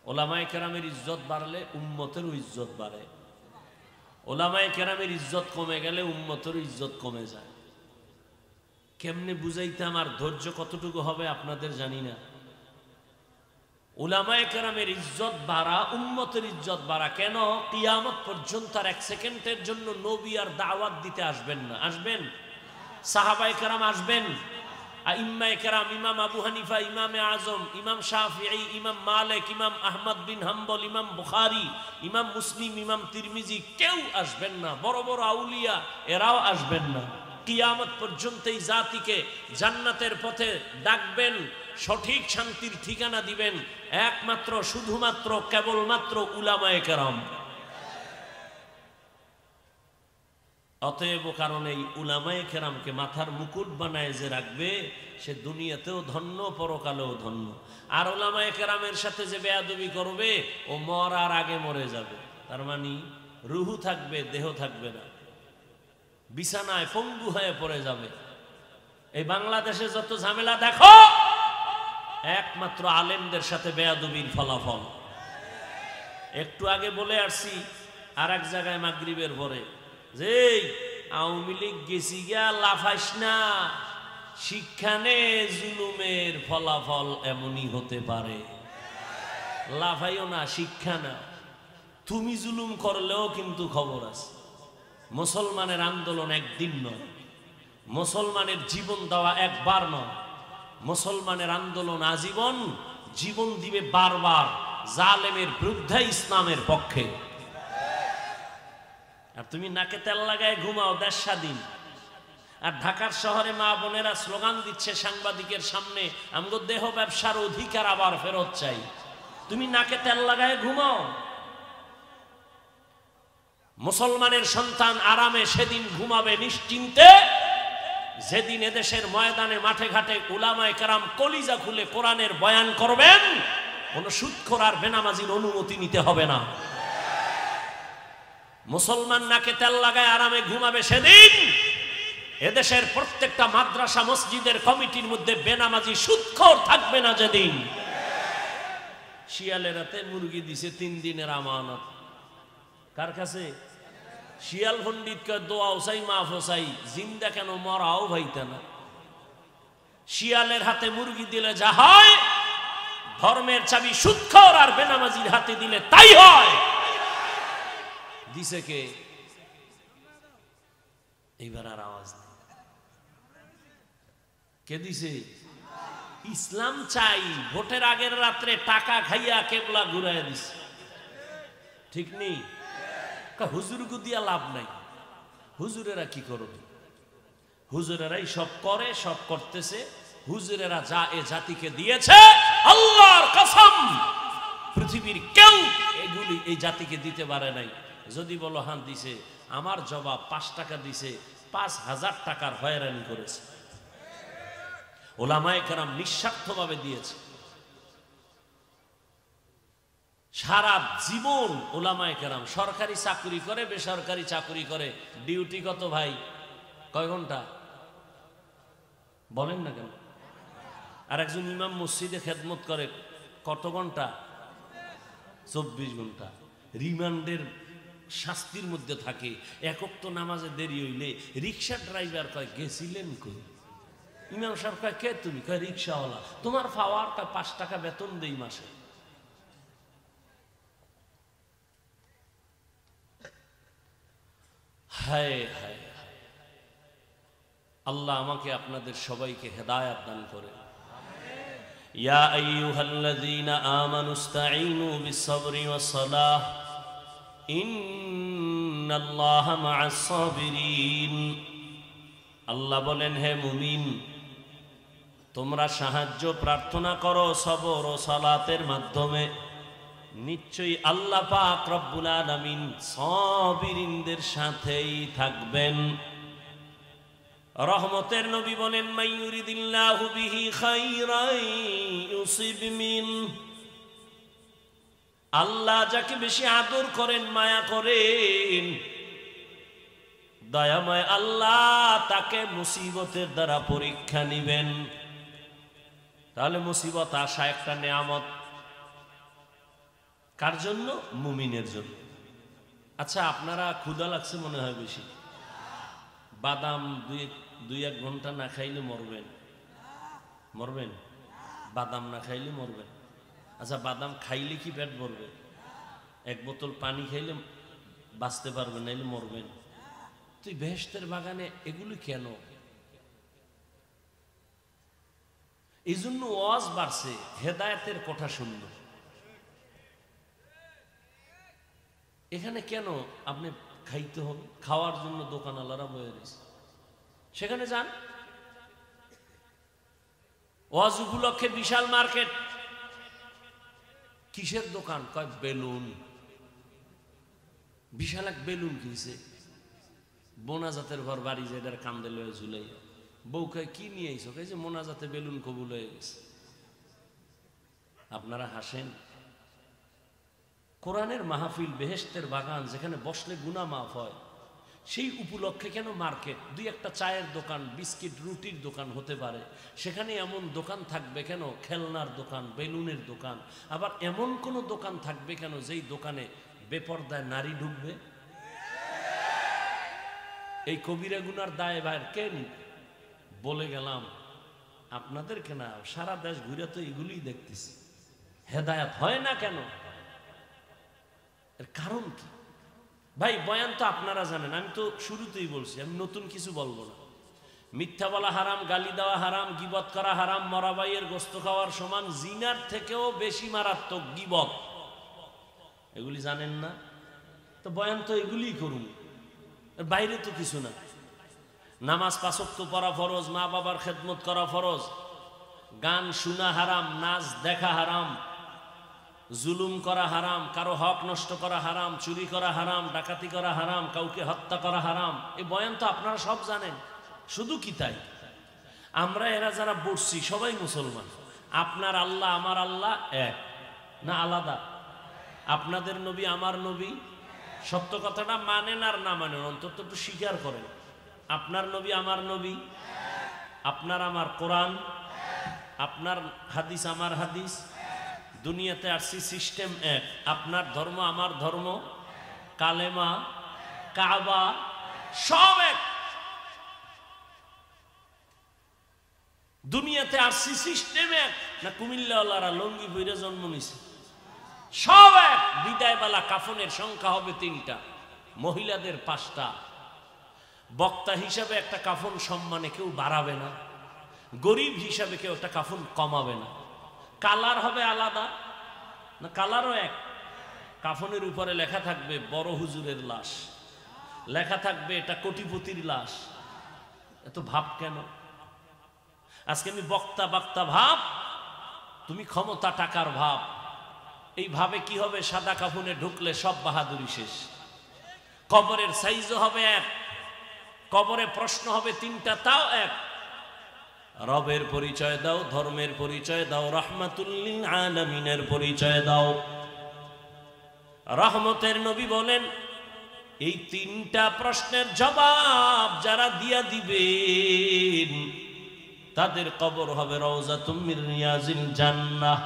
ওলামায়ে কেরামের ইজ্জত বাড়লে উম্মতেরও ইজ্জত বাড়ে। ওলামায়ে কেরামের ইজ্জত কমে গেলে উম্মতেরও ইজ্জত কমে যায়। কেমনে বুঝাইতে আমার ধৈর্য কতটুকু হবে আপনাদের জানি না। উলামায়ে কেরামের ইজ্জত বাড়া, উম্মতের ইজ্জত বাড়া। কেন? কিয়ামত পর্যন্ত আর 1 সেকেন্ডের জন্য নবী আর দাওয়াত দিতে আসবেন না। আসবেন? সাহাবায়ে কেরাম আসবেন? আইম্মায়ে কেরাম, ইমাম আবু হানিফা, ইমামে আজম, ইমাম শাফিঈ, ইমাম মালিক, ইমাম আহমদ বিন হাম্বল, ইমাম বুখারী, ইমাম মুসলিম, ইমাম তিরমিজি, কেউ আসবেন না। বড় বড় আউলিয়া এরাও আসবেন না। কিয়ামত পর্যন্ত এই জাতিকে জান্নাতের পথে ডাকবেন, সঠিক শান্তির ঠিকানা দিবেন একমাত্র, শুধুমাত্র, কেবলমাত্র উলামায়ে কেরাম। অতএব কারণ এই উলামায়ে কেরামকে মাথার মুকুট বানায় যে রাখবে সে দুনিয়াতেও ধন্য পরকালেও ধন্য। আর উলামায়ে কেরামের সাথে যে বেয়াদবি করবে ও মরার আগে মরে যাবে, তার মানে রুহু থাকবে দেহ থাকবে না, বিছানায় পঙ্গু হয়ে পড়ে যাবে। এই বাংলাদেশে যত ঝামেলা দেখো একমাত্র আলেমদের সাথে বেয়াদবির ফলাফল। একটু আগে বলে আসছি আর এক জায়গায় মাগরিবের পরে যে আওয়ামী লীগ গেছি গিয়া লাফাইস না, শিক্ষানে জুলুমের ফলাফল এমনই হতে পারে। লাফাইও না, শিক্ষা না। তুমি জুলুম করলেও কিন্তু খবর আছে। মুসলমানের আন্দোলন একদিন নয়, মুসলমানের জীবন দেওয়া একবার নয়, মুসলমানের আন্দোলন আজীবন, জীবন দিবে বারবার জালেমের বিরুদ্ধে, ইসলামের পক্ষে। আর তুমি নাকে তেল লাগায় ঘুমাও দেশ স্বাধীন, আর ঢাকার শহরে মা বোনেরা স্লোগান দিচ্ছে সাংবাদিকের সামনে, আমগো দেহ ব্যবসার অধিকার আবার ফেরত চাই। তুমি নাকে তেল লাগায় ঘুমাও। মুসলমানের সন্তান আরামে সেদিন ঘুমাবে নিশ্চিন্তে যেদিন এদেশের ময়দানে মাঠে ঘাটে উলামায়ে কেরাম কলিজা খুলে কোরআনের বয়ান করবেন, কোন সুদখোর আর বেনামাজির অনুমতি নিতে হবে না। মুসলমান নাকে তেল লাগায় আরামে ঘুমাবে সেদিন এদেশের প্রত্যেকটা মাদ্রাসা মসজিদের কমিটির মধ্যে বেনামাজি সুদখোর থাকবে না যেদিন। শিয়ালের হাতে মুরগি দিছে 3 দিনের আমানত, কার কাছে? শিয়াল পণ্ডিতকে দোয়াও চাই মাফও চাই, জিন্দা কেন মরাও ভাইতে না। শিয়ালের হাতে মুরগি দিলে যা হয়, ধর্মের চাবি সুদখোর আর বেনামাজির হাতে দিলে তাই হয়। দিছে কে? এইবার আর আওয়াজ নেই। কে দিছে? ইসলাম চাই। ভোটের আগের রাত্রে টাকা খাইয়া কেবলা ঘুরাইয়া দিছে, ঠিক নেই? হুজুরকে দিয়া লাভ নাই। হুজুরেরা কি করবে? হুজুরেরাই সব করে, সব করতেছে। হুজুরেরা যা এ জাতিকে দিয়েছে আল্লাহর কসম পৃথিবীর কেউ এগুলি এই জাতিকে দিতে পারে নাই। যদি বলো হ্যাঁ দিছে, আমার জবাব 5 টাকা দিছে, 5000 টাকার হয়রানি করেছে। উলামায়ে কেরাম নিঃস্বার্থভাবে দিয়েছে। সারা জীবন উলামায়ে কেরাম সরকারি চাকরি করে, বেসরকারি চাকরি করে। ডিউটি কত ভাই? কয় ঘন্টা বলেন না কেন? আর একজন ইমাম মসজিদে খেদমত করে কত ঘন্টা? 24 ঘন্টা। রিমান্ডের শাস্তির মধ্যে থাকে। একক তো নামাজে দেরি হইলে রিক্সা ড্রাইভার কয় গেছিলেন কই? ইমাম সাহেব কয় কে তুমি? কয় রিক্সাওয়ালা। তোমার পাওয়ার 5 টাকা বেতন দেই মাসে। হায় হায়, আল্লাহ আমাকে আপনাদের সবাইকে হেদায়েত দান করে। ইয়া আইয়ুহাল্লাযীনা আমানুস্তাঈনু বিস-সাবরি ওয়াস-সালাহ ইন্নাল্লাহা মা'আস-সাবিরিন। আল্লাহ বলেন, হে মুমিন, তোমরা সাহায্য প্রার্থনা করো সবর ও সালাতের মাধ্যমে। নিশ্চয়ই আল্লাহ পাক রব্বুল আলামিন সাবিরিনদের সাথেই থাকবেন। রহমতের নবী বলেন, মাইয়ুরিদিল্লাহু বিহি খাইরান ইউসিব মিন। আল্লাহ যাকে বেশি আদর করেন, মায়া করেন, দয়াময় আল্লাহ তাকে মুসিবতের দ্বারা পরীক্ষা নিবেন। তাহলে মুসিবত আসা একটা নেয়ামত। কার জন্য? মুমিনের জন্য। আচ্ছা, আপনারা ক্ষুধা লাগছে মনে হয় বেশি, বাদাম 2-1 ঘন্টা না খাইলে মরবেন? মরবেন? বাদাম না খাইলে মরবেন। আচ্ছা, বাদাম খাইলে কি পেট ভরবে? 1 বোতল পানি খাইলে বাঁচতে পারবেন, নাইলে মরবেন। তুই বেহেশতের বাগানে এগুলি কেন? এই জন্য ওয়াজ বাড়ছে, হেদায়েতের কথা শুনলো। এখানে কেন আপনি খাইতে হবে? খাওয়ার জন্য দোকানওয়ালারা বয়ে রয়েছে, সেখানে যান। ওয়াজ উপলক্ষে বিশাল মার্কেট। কিসের দোকান? কয় বেলুন। বিশাল এক বেলুন কিনছে। মোনাজাতের ঘর বাড়ি যে এটার কান্দে লয়ে ঝুলাই। বউ কয় কি নিয়ে আইছো? কয় যে মোনাজাতে বেলুন কবুল হয়ে গেছে। আপনারা হাসেন। কোরআনের মাহফিল, বেহেশতের বাগান, যেখানে বসলে গুনাহ মাফ হয়, সেই উপলক্ষে কেন মার্কেট, দুই একটা চায়ের দোকান, বিস্কিট রুটির দোকান হতে পারে, সেখানে এমন দোকান থাকবে কেন? খেলনার দোকান, বেলুনের দোকান। আবার এমন কোন দোকান থাকবে কেন যেই দোকানে বেপরদায় নারী ঢুকবে? এই কবিরা গুনার দায় ভাইয়ের কে নিবে? বলে গেলাম আপনাদেরকে না, সারা দেশ ঘুরে তো এগুলি দেখতেছি। হেদায়েত হয় না কেন? এর কারণ কি? ভাই বয়ান তো আপনারা জানেন, আমি তো শুরুতেই বলছি, আমি নতুন কিছু বলবো না। মিথ্যা বলা হারাম, গালি দেওয়া হারাম, গীবত করা হারাম, মরা ভাইয়ের গোস্ত খাওয়ার সমান, জিনার থেকেও বেশি মারাত্মক গীবত। এগুলি জানেন না? তো বয়ান তো এগুলি করুন, এর বাইরে তো কিছু না। নামাজ ৫ ওয়াক্ত পড়া ফরজ, মা বাবার খেদমত করা ফরজ, গান শোনা হারাম, নাচ দেখা হারাম, জুলুম করা হারাম, কারো হক নষ্ট করা হারাম, চুরি করা হারাম, ডাকাতি করা হারাম, কাউকে হত্যা করা হারাম। এই বয়ান তো আপনারা সব জানেন। শুধু কি তাই, আমরা এরা যারা বসছি সবাই মুসলমান। আপনার আল্লাহ আমার আল্লাহ এক না আলাদা? আপনাদের নবী আমার নবী, সত্য কথাটা মানেন আর না মানেন, অন্তত একটু স্বীকার করেন। আপনার নবী আমার নবী, আপনার আমার কোরআন, আপনার হাদিস আমার হাদিস, দুনিয়াতে আসছি সিস্টেম এক, আপনার ধর্ম আমার ধর্ম, কালেমা, কাবা সব এক। দুনিয়াতে আসছি সিস্টেম এক না? কুমিল্লাওয়ালারা লঙ্গি বইরে জন্ম নিছে, সব এক। বিদায়বেলা কাফনের সংখ্যা হবে ৩টা, মহিলাদের ৫টা। বক্তা হিসাবে একটা কাফন সম্মানে কেউ বাড়াবে না, গরিব হিসাবে কেউ একটা কাফন কমাবে না। কালার হবে আলাদা না? কালারও এক। কাফনের উপরে লেখা থাকবে বড় হুজুরের লাশ, লেখা থাকবে এটা কোটিপতির লাশ। এত ভাব কেন? আজকে আমি বক্তা বক্তা ভাব, তুমি ক্ষমতা টাকার ভাব। এই ভাবে কি হবে? সাদা কাফনে ঢুকলে সব বাহাদুরি শেষ। কবরের সাইজও হবে এক, কবরে প্রশ্ন হবে ৩টা, তাও এক। রবের পরিচয় দাও, ধর্মের পরিচয় দাও, রাহমাতুল লিল আলামিনের পরিচয় দাও। রহমতের নবী বলেন এই ৩টা প্রশ্নের জবাব যারা দিয়া দিবেন তাদের কবর হবে রওজাতুম মির রিয়াজিল জান্নাহ।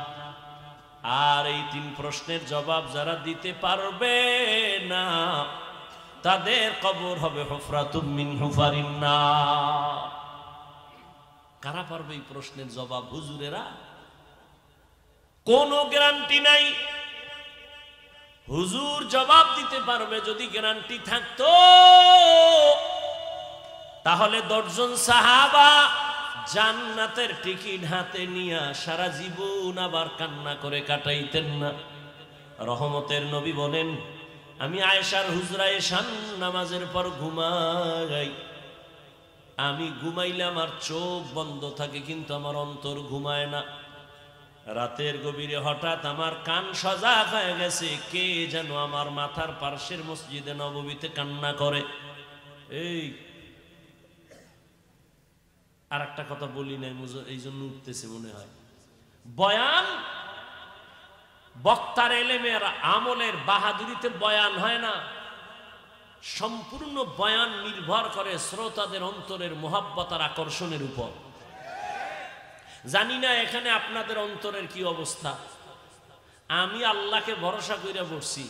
আর এই ৩ প্রশ্নের জবাব যারা দিতে পারবে না তাদের কবর হবে হুফরাতুম মিন হুফারিন নার। কারা পারবে এই প্রশ্নের জবাব? হুজুরেরা। কোনো গ্যারান্টি নাই হুজুর জবাব দিতে পারবে। যদি গ্যারান্টি থাকতো তাহলে ১০ জন সাহাবা জান্নাতের টিকিট হাতে নিয়ে সারা জীবন আবার কান্না করে কাটাইতেন না। রহমতের নবী বলেন আমি আয়েশার হুজরায় শান নামাজের পর ঘুমাই, আমি ঘুমাইলে আমার চোখ বন্ধ থাকে কিন্তু আমার অন্তর ঘুমায় না। রাতের গভীরে হঠাৎ আমার কান সজাগ হয়ে গেছে, কে যেন আমার মাথার পার্শ্বের মসজিদে নববীতে কান্না করে। এই আর একটা কথা বলি নাই, এই জন্য উঠতেছে মনে হয়। বয়ান বক্তার এলেমের আমলের বাহাদুরিতে বয়ান হয় না, সম্পূর্ণ বয়ান নির্ভর করে শ্রোতাদের অন্তরের মোহাব্বত আর আকর্ষণের উপর। জানি না এখানে আপনাদের অন্তরের কি অবস্থা। আমি আল্লাহকে ভরসা কইরা বসছি,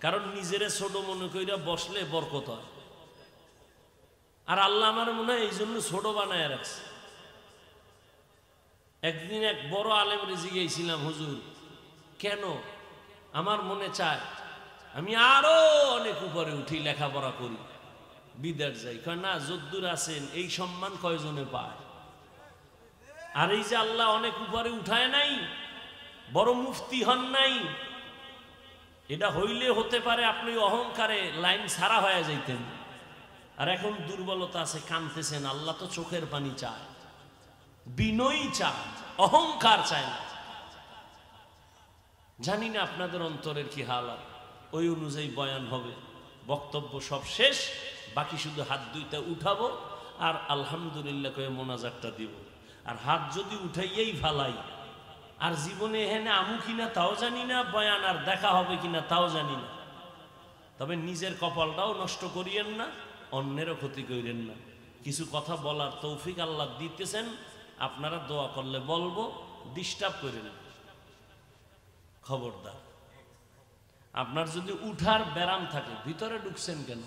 কারণ নিজেরে ছোট মনে কইরা বসলে বরকত হয়। আর আল্লাহ আমার মনে হয় এই জন্য ছোট বানায় রাখছে। একদিন এক বড় আলেমরে জিজ্ঞেসছিলাম, হুজুর কেন? আমার মনে চায় আমি আরো অনেক উপরে উঠি, লেখাপড়া করি, বিদেশ যাই। কয় না, যদ্দুর আছেন এই সম্মান কয়জনে পায়? আর এই যে আল্লাহ অনেক উপরে উঠায় নাই, বড় মুফতি হন নাই, এটা হইলে হতে পারে আপনি অহংকারে লাইন ছাড়া হয়ে যাইতেন। আর এখন দুর্বলতা আছে, কাঁদতেছেন। আল্লাহ তো চোখের পানি চায়, বিনয়ী চায়, অহংকার চায় না। জানি না আপনাদের অন্তরের কি হালাত, ওই অনুযায়ী বয়ান হবে। বক্তব্য সব শেষ, বাকি শুধু হাত দুইটা উঠাবো আর আলহামদুলিল্লাহ কয়ে মোনাজাতটা দিব। আর হাত যদি উঠাইয়েই ফালাই আর জীবনে এখানে আমু কিনা তাও জানি না, বয়ান আর দেখা হবে কিনা তাও জানি না, তবে নিজের কপালটাও নষ্ট করিয়েন না, অন্যেরও ক্ষতি করিয়েন না। কিছু কথা বলার তৌফিক আল্লাহ দিতেছেন, আপনারা দোয়া করলে বলবো, ডিস্টার্ব করেন না, খবরদার। আপনার যদি উঠার ব্যারাম থাকে, ভিতরে ঢুকছেন কেন?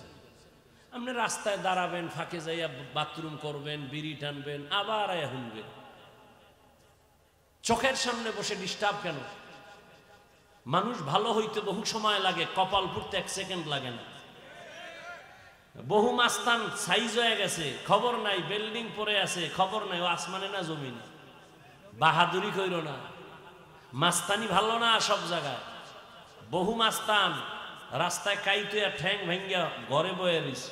আপনি রাস্তায় দাঁড়াবেন, ফাঁকে যাইয়া বাথরুম করবেন, বিড়ি টানবেন, আবার আয়া শুনবেন, চোখের সামনে বসে ডিস্টার্ব কেন? মানুষ ভালো হইতে বহু সময় লাগে, কপাল পুড়তে 1 সেকেন্ড লাগে না। বহু মাস্তান সাইজ হয়ে গেছে, খবর নাই, বিল্ডিং পড়ে আছে, খবর নাই, ও আসমানে না জমিন। বাহাদুরি কইরো না, মাস্তানি ভালো না সব জায়গায়। বহু মাস্তান রাস্তায় কাইতে ঠ্যাং ভেঙ্গা ঘরে বয়ে রইছে।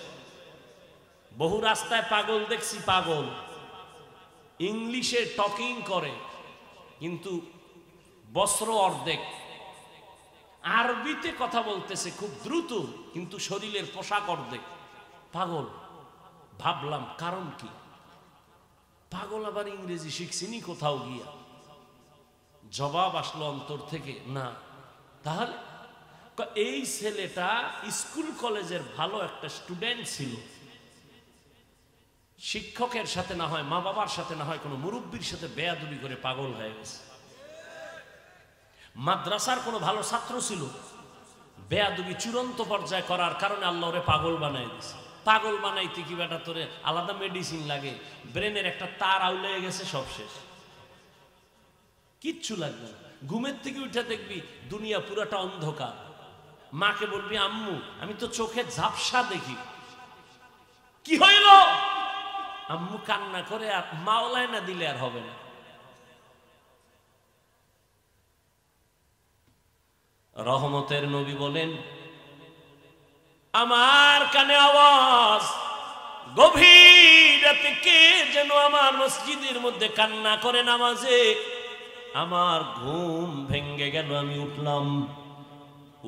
বহু রাস্তায় পাগল দেখছি, পাগল ইংলিশে টকিং করে কিন্তু বস্ত্র অর্ধেক, আরবিতে কথা বলতেছে খুব দ্রুত কিন্তু শরীরের পোশাক অর্ধেক। পাগল। ভাবলাম কারণ কি? পাগল আবার ইংরেজি শিখছিনি কোথাও গিয়া? জবাব আসলো অন্তর থেকে, না। তাহলে এই ছেলেটা স্কুল কলেজের ভালো একটা স্টুডেন্ট ছিল, শিক্ষকের সাথে না হয়, মা বাবার সাথে না হয়, কোনো মুরব্বীর সাথে বেয়াদবি করে পাগল হয়ে গেছে। মাদ্রাসার কোনো ভালো ছাত্র ছিল, বেয়াদবি চূড়ান্ত পর্যায়ে করার কারণে আল্লাহ ওরে পাগল বানাই দিছে। পাগল বানাইতে কি বেটা তোরে আলাদা মেডিসিন লাগে? ব্রেনের একটা তার আউলে গেছে, সব শেষ, কিচ্ছু লাগবে না। ঘুমের থেকে উঠে দেখবি দুনিয়া পুরাটা অন্ধকার। মাকে বলবি, আম্মু আমি তো চোখে ঝাপসা দেখি, কি হইল? আম্মু কান্না করে, আর মাওলায় না দিলে আর হবে না। রহমতের নবী বলেন, আমার কানে আওয়াজ, গভীর রাতে কে যেন আমার মসজিদের মধ্যে কান্না করে নামাজে। আমার ঘুম ভেঙ্গে গেল, আমি উঠলাম,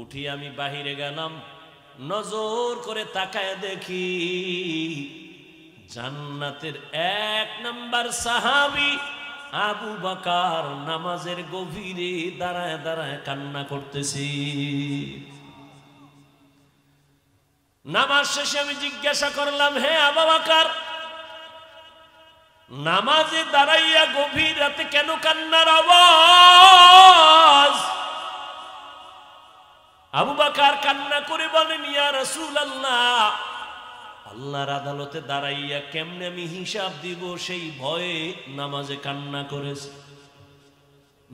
উঠি আমি বাহিরে গেলাম, নজর করে তাকায় দেখি জান্নাতের 1 নাম্বার সাহাবী আবু বকর নামাজের গভীরে দাঁড়ায় দাঁড়ায় কান্না করতেছি। নামাজ শেষে আমি জিজ্ঞাসা করলাম, হে আবু বকর, নামাজে দাঁড়াইয়া গভীর রাতে কেন কান্নার আওয়াজ? আবু বকর কান্না করে বলেন, ইয়া রাসূলুল্লাহ, আল্লাহর আদালতে দাঁড়াইয়া কেমনে আমি হিসাব দিব সেই ভয়ে নামাজে কান্না করেছে।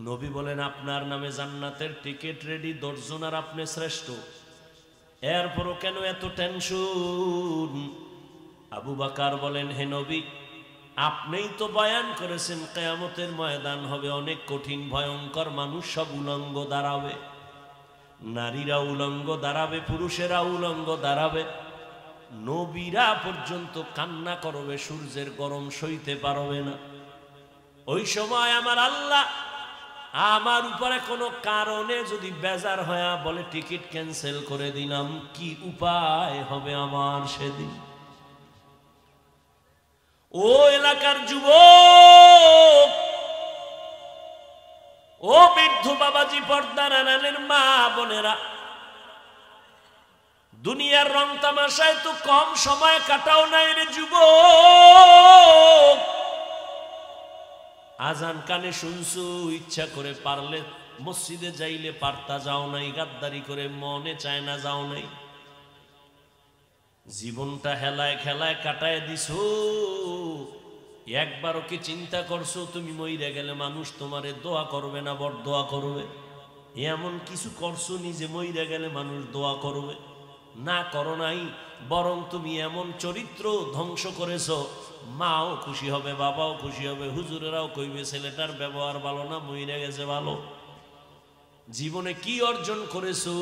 নবী বলেন, আপনার নামে জান্নাতের টিকিট রেডি, 10 জন, আর আপনি শ্রেষ্ঠ, এরপরও কেন এত টেনশন? আবু বকর বলেন, হে নবী, আপনিই তো বয়ান করেছেন কিয়ামতের ময়দান হবে অনেক কঠিন ভয়ঙ্কর, মানুষ সব উলঙ্গ দাঁড়াবে, নারীরা উলঙ্গ দাঁড়াবে, পুরুষেরা উলঙ্গ দাঁড়াবে, নবীরা পর্যন্ত কান্না করবে, সূর্যের গরম সইতে পারবে না। ওই সময় আমার আল্লাহ আমার উপরে কোনো কারণে যদি বেজার হয়ে বলে টিকিট ক্যান্সেল করে দিলাম, কি উপায় হবে আমার সেদিন? ও এলাকার যুবক, ও বৃদ্ধ বাবাজি, পর্দার আড়ালের মা বোনেরা, দুনিয়ার রং তামাশায় তো কম সময় কাটাও নাই রে যুবক। আজান কানে শুনছো, ইচ্ছা করে পারলে মসজিদে যাইলে পারতা, যাও নাই, গাদ্দারি করে মনে চায় না যাও নাই, জীবনটা হেলায় খেলায় কাটায় দিছো। একবারও কি চিন্তা করছো তুমি মইরা গেলে মানুষ তোমারে দোয়া করবে না বরদোয়া করবে? এমন কিছু করছো নিজে মইরা গেলে মানুষ দোয়া করবে? না করো নাই, বরং তুমি এমন চরিত্র ধ্বংস করেছো, মাও খুশি হবে, বাবাও খুশি হবে, হুজুরেরাও কইবে ছেলেটার ব্যবহার ভালো না, মইরা গেছে ভালো। জীবনে কি অর্জন করেছো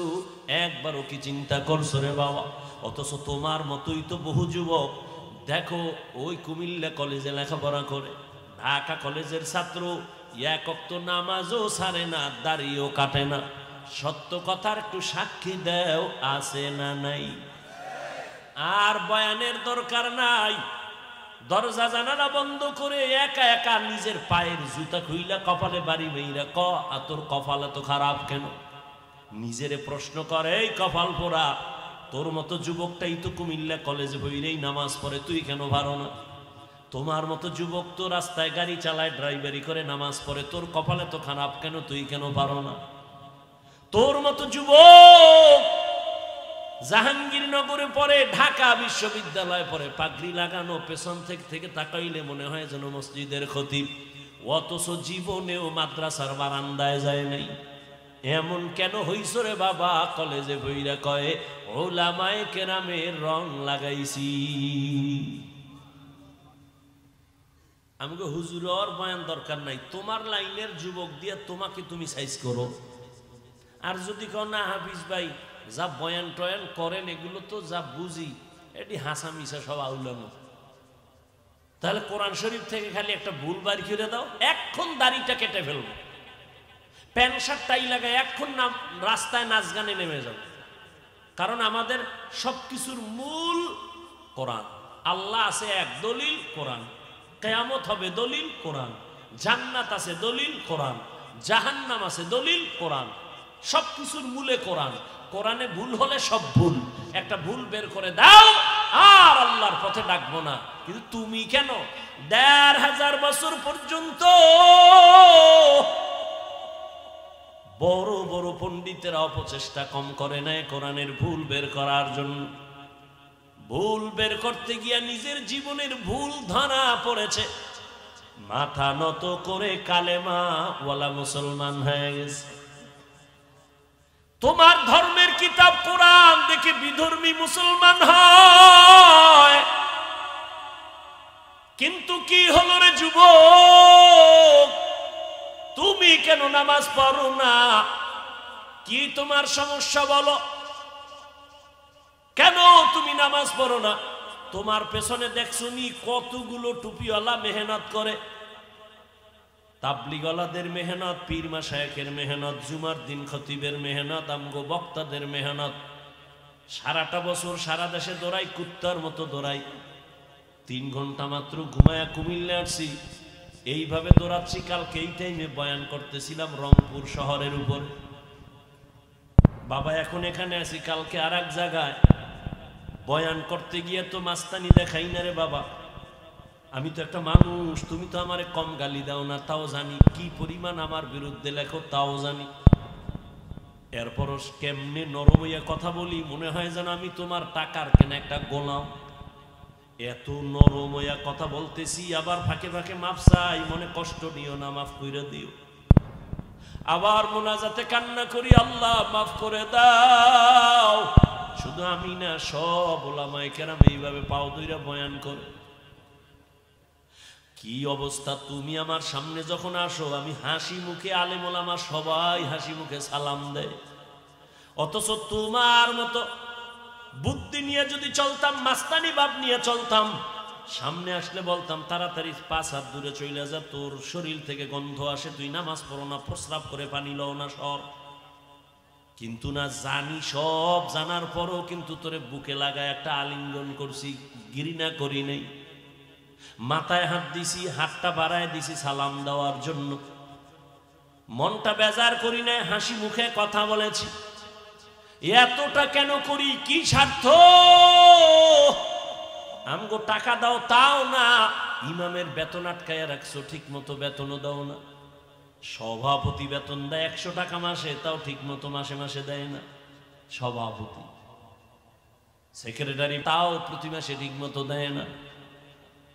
একবারও কি চিন্তা করছো রে বাবা? অথচ তোমার মতোই তো বহু যুবক দেখো, ওই কুমিল্লা কলেজে লেখাপড়া করে, ঢাকা কলেজের ছাত্র, এক ওয়াক্ত নামাজও ছাড়ে না, দাড়িও কাটে না। সত্য কথার একটু সাক্ষী দেও, আছে না নাই? আর বয়ানের দরকার নাই। দরজা জানালা বন্ধ করে একা একা নিজের পায়ের জুতা খুইলা কপালে বাড়ি মেইরা ক তোর কপাল এত খারাপ কেন? নিজেরে প্রশ্ন করে, এই কপাল পোড়া, তোর মতো যুবকটাই তো কুমিল্লা কলেজে বইরেই নামাজ পড়ে, তুই কেন পারো না? তোমার মতো যুবক তো রাস্তায় গাড়ি চালায়, ড্রাইভারি করে নামাজ পড়ে, তোর কপালে তো খারাপ কেন, তুই কেন পারো না? তোর মতো যুবক জাহাঙ্গীরনগরে পড়ে, ঢাকা বিশ্ববিদ্যালয়ে পড়ে, পাগড়ি লাগানো, পেছন থেকে তাকাইলে মনে হয় যেন মসজিদের খতিব, অথচ জীবনেও মাদ্রাসার বারান্দায় যায় নাই। এমন কেন হইছ রে বাবা? কলেজে বইরা কয়ে ওলামায়ে কেরামের রং লাগাইছি। আমাকে হুজুরের বয়ান দরকার নাই, তোমার লাইনের যুবক দিয়ে তোমাকে তুমি সাইজ করো। আর যদি কও না হাফিজ ভাই যা বয়ান টয়ান করেন এগুলো তো যা বুঝি এটি হাসা মিশা সব আউলানো, তাহলে কোরআন শরীফ থেকে খালি একটা ভুল বাড়ি করে দাও, এখন দাড়িটা কেটে ফেলবো, প্যান্ট শার্ট টাই লাগায় এখন নাম রাস্তায় নাচ গানে নেমে যাও। কারণ আমাদের সবকিছুর মূল কোরআন। আল্লাহ আছে এক, দলিল কোরআন। কিয়ামত হবে দলিল কোরআন। জান্নাত আছে দলিল কোরআন। জাহান্নাম আছে দলিল কোরআন। সবকিছুর মূলে কোরআন। কোরআনে ভুল হলে সব ভুল, একটা ভুল বের করে দাও আর আল্লাহর পথে ডাকবো না। কিন্তু তুমি কেন ১৫০০ বছর পর্যন্ত বড় বড় পণ্ডিতেরা অপচেষ্টা কম করে নাই কোরআনের ভুল বের করার জন্য। ভুল বের করতে গিয়া নিজের জীবনের ভুল ধরা পড়েছে, মাথা নত করে কালেমা ওয়ালা মুসলমান হয়ে গেছে। তোমার ধর্মের কিতাব কোরআন দেখে বিধর্মী মুসলমান হয়, কিন্তু কি হলো রে যুবক, তুমি কেন নামাজ পড়ো না? কি তোমার সমস্যা বলো? কেন তুমি নামাজ পড়ো না? তোমার পেছনে দেখছো নি কতগুলো টুপিওয়ালা মেহনত করে, তাবলিগওয়ালাদের মেহনত, পীর মাশায়েখের মেহনত, জুমার দিন খতিবের মেহনত, আমগো বক্তাদের মেহনত। সারাটা বছর সারা দেশে দৌড়াই, কুত্তার মতো দৌড়াই। ৩ ঘন্টা মাত্র ঘুমায়া কুমিল্লা আসছি, এইভাবে দৌড়াচ্ছি। কালকে এই টাইমে বয়ান করতেছিলাম রংপুর শহরের উপর। বাবা এখন এখানে আছি, কালকে আর এক জায়গায় বয়ান করতে গিয়ে তো মাস্তানি দেখাই না রে বাবা। আমি তো একটা মানুষ, তুমি তো আমারে কম গালি দাও না তাও জানি, কি পরিমাণ আমার বিরুদ্ধে লেখো তাও জানি। এরপরও কেমনে নরম হইয়া কথা বলি, মনে হয় যেন আমি তোমার টাকার কেনা একটা গোলাম। এত নরম হইয়া কথা বলতেছি, আবার ফাঁকে ফাঁকে মাফ চাই, মনে কষ্ট নিও না, মাফ করে দিও। আবার মোনাজাতে কান্না করি, আল্লাহ মাফ করে দাও। শুধু আমি না, সব ওলামায়ে কেরাম এইভাবে পাও ধইরা বয়ান করে। কি অবস্থা! তুমি আমার সামনে যখন আসো, আমি হাসি মুখে, আলেম ওলামা সবাই হাসি মুখে সালাম দেয়, অথচ তোমার মতো বুদ্ধি নিয়ে যদি চলতাম, মাস্তানি ভাব নিয়ে চলতাম, সামনে আসলে বলতাম তাড়াতাড়ি ৫ হাত দূরে চলে যা, তোর শরীর থেকে গন্ধ আসে, তুই নামাজ পড়ো না, প্রস্রাব করে পানি লও না, সর। কিন্তু না, জানি, সব জানার পরও কিন্তু তোরে বুকে লাগায় একটা আলিঙ্গন করছি, ঘৃণা করি নাই। মাথায় হাত দিছি, হাতটা বাড়ায় দিছি সালাম দেওয়ার জন্য, মনটা বেজার করি নাই, হাসি মুখে কথা বলেছি। এতটা কেন করি? কি স্বার্থ? আমগো টাকা দাও তাও না, ইমামের বেতন আটকায় রাখছো, ঠিক মতো বেতনও দাও না। সভাপতি বেতন দেয় ১০০ টাকা মাসে, তাও ঠিক মতো মাসে মাসে দেয় না সভাপতি। সেক্রেটারি তাও প্রতি মাসে ঠিক মতো দেয় না।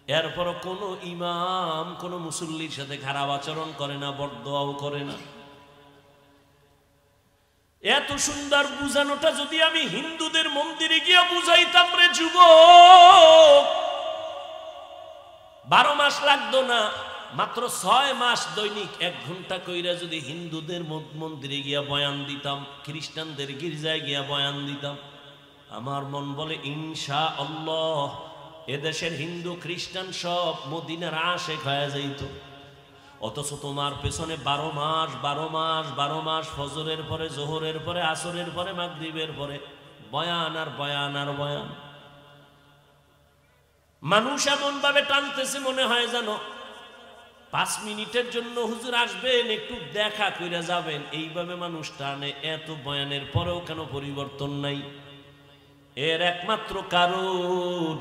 এরপরও কোনো ইমাম কোনো মুসল্লির সাথে খারাপ আচরণ করে না, বরদোয়াও করে না। এত সুন্দর বুঝানোটা যদি আমি হিন্দুদের মন্দিরে গিয়ে বুঝাইতাম রে যুবক, ১২ মাস লাগতো না, মাত্র ৬ মাস দৈনিক ১ ঘন্টা কইরা যদি হিন্দুদের মন্দিরে গিয়া বয়ান দিতাম, খ্রিস্টানদের গির্জায় গিয়া বয়ান দিতাম, আমার মন বলে ইনশাআল্লাহ এদেশের হিন্দু খ্রিস্টান সব মদিনার আশেক হয়ে যাইত। অথচ তোমার পেছনে ১২ মাস ১২ মাস ১২ মাস, ফজরের পরে, জোহরের পরে, আসরের পরে, মাগরিবের পরে বয়ান আর বয়ান আর বয়ান। মানুষ এমন ভাবে টানতেছে মনে হয় জানো 5 মিনিটের জন্য হুজুর আসবেন একটু দেখা কইরা যাবেন, এইভাবে মানুষ টানে। এত বয়ানের পরেও কেন পরিবর্তন নাই? এর একমাত্র কারণ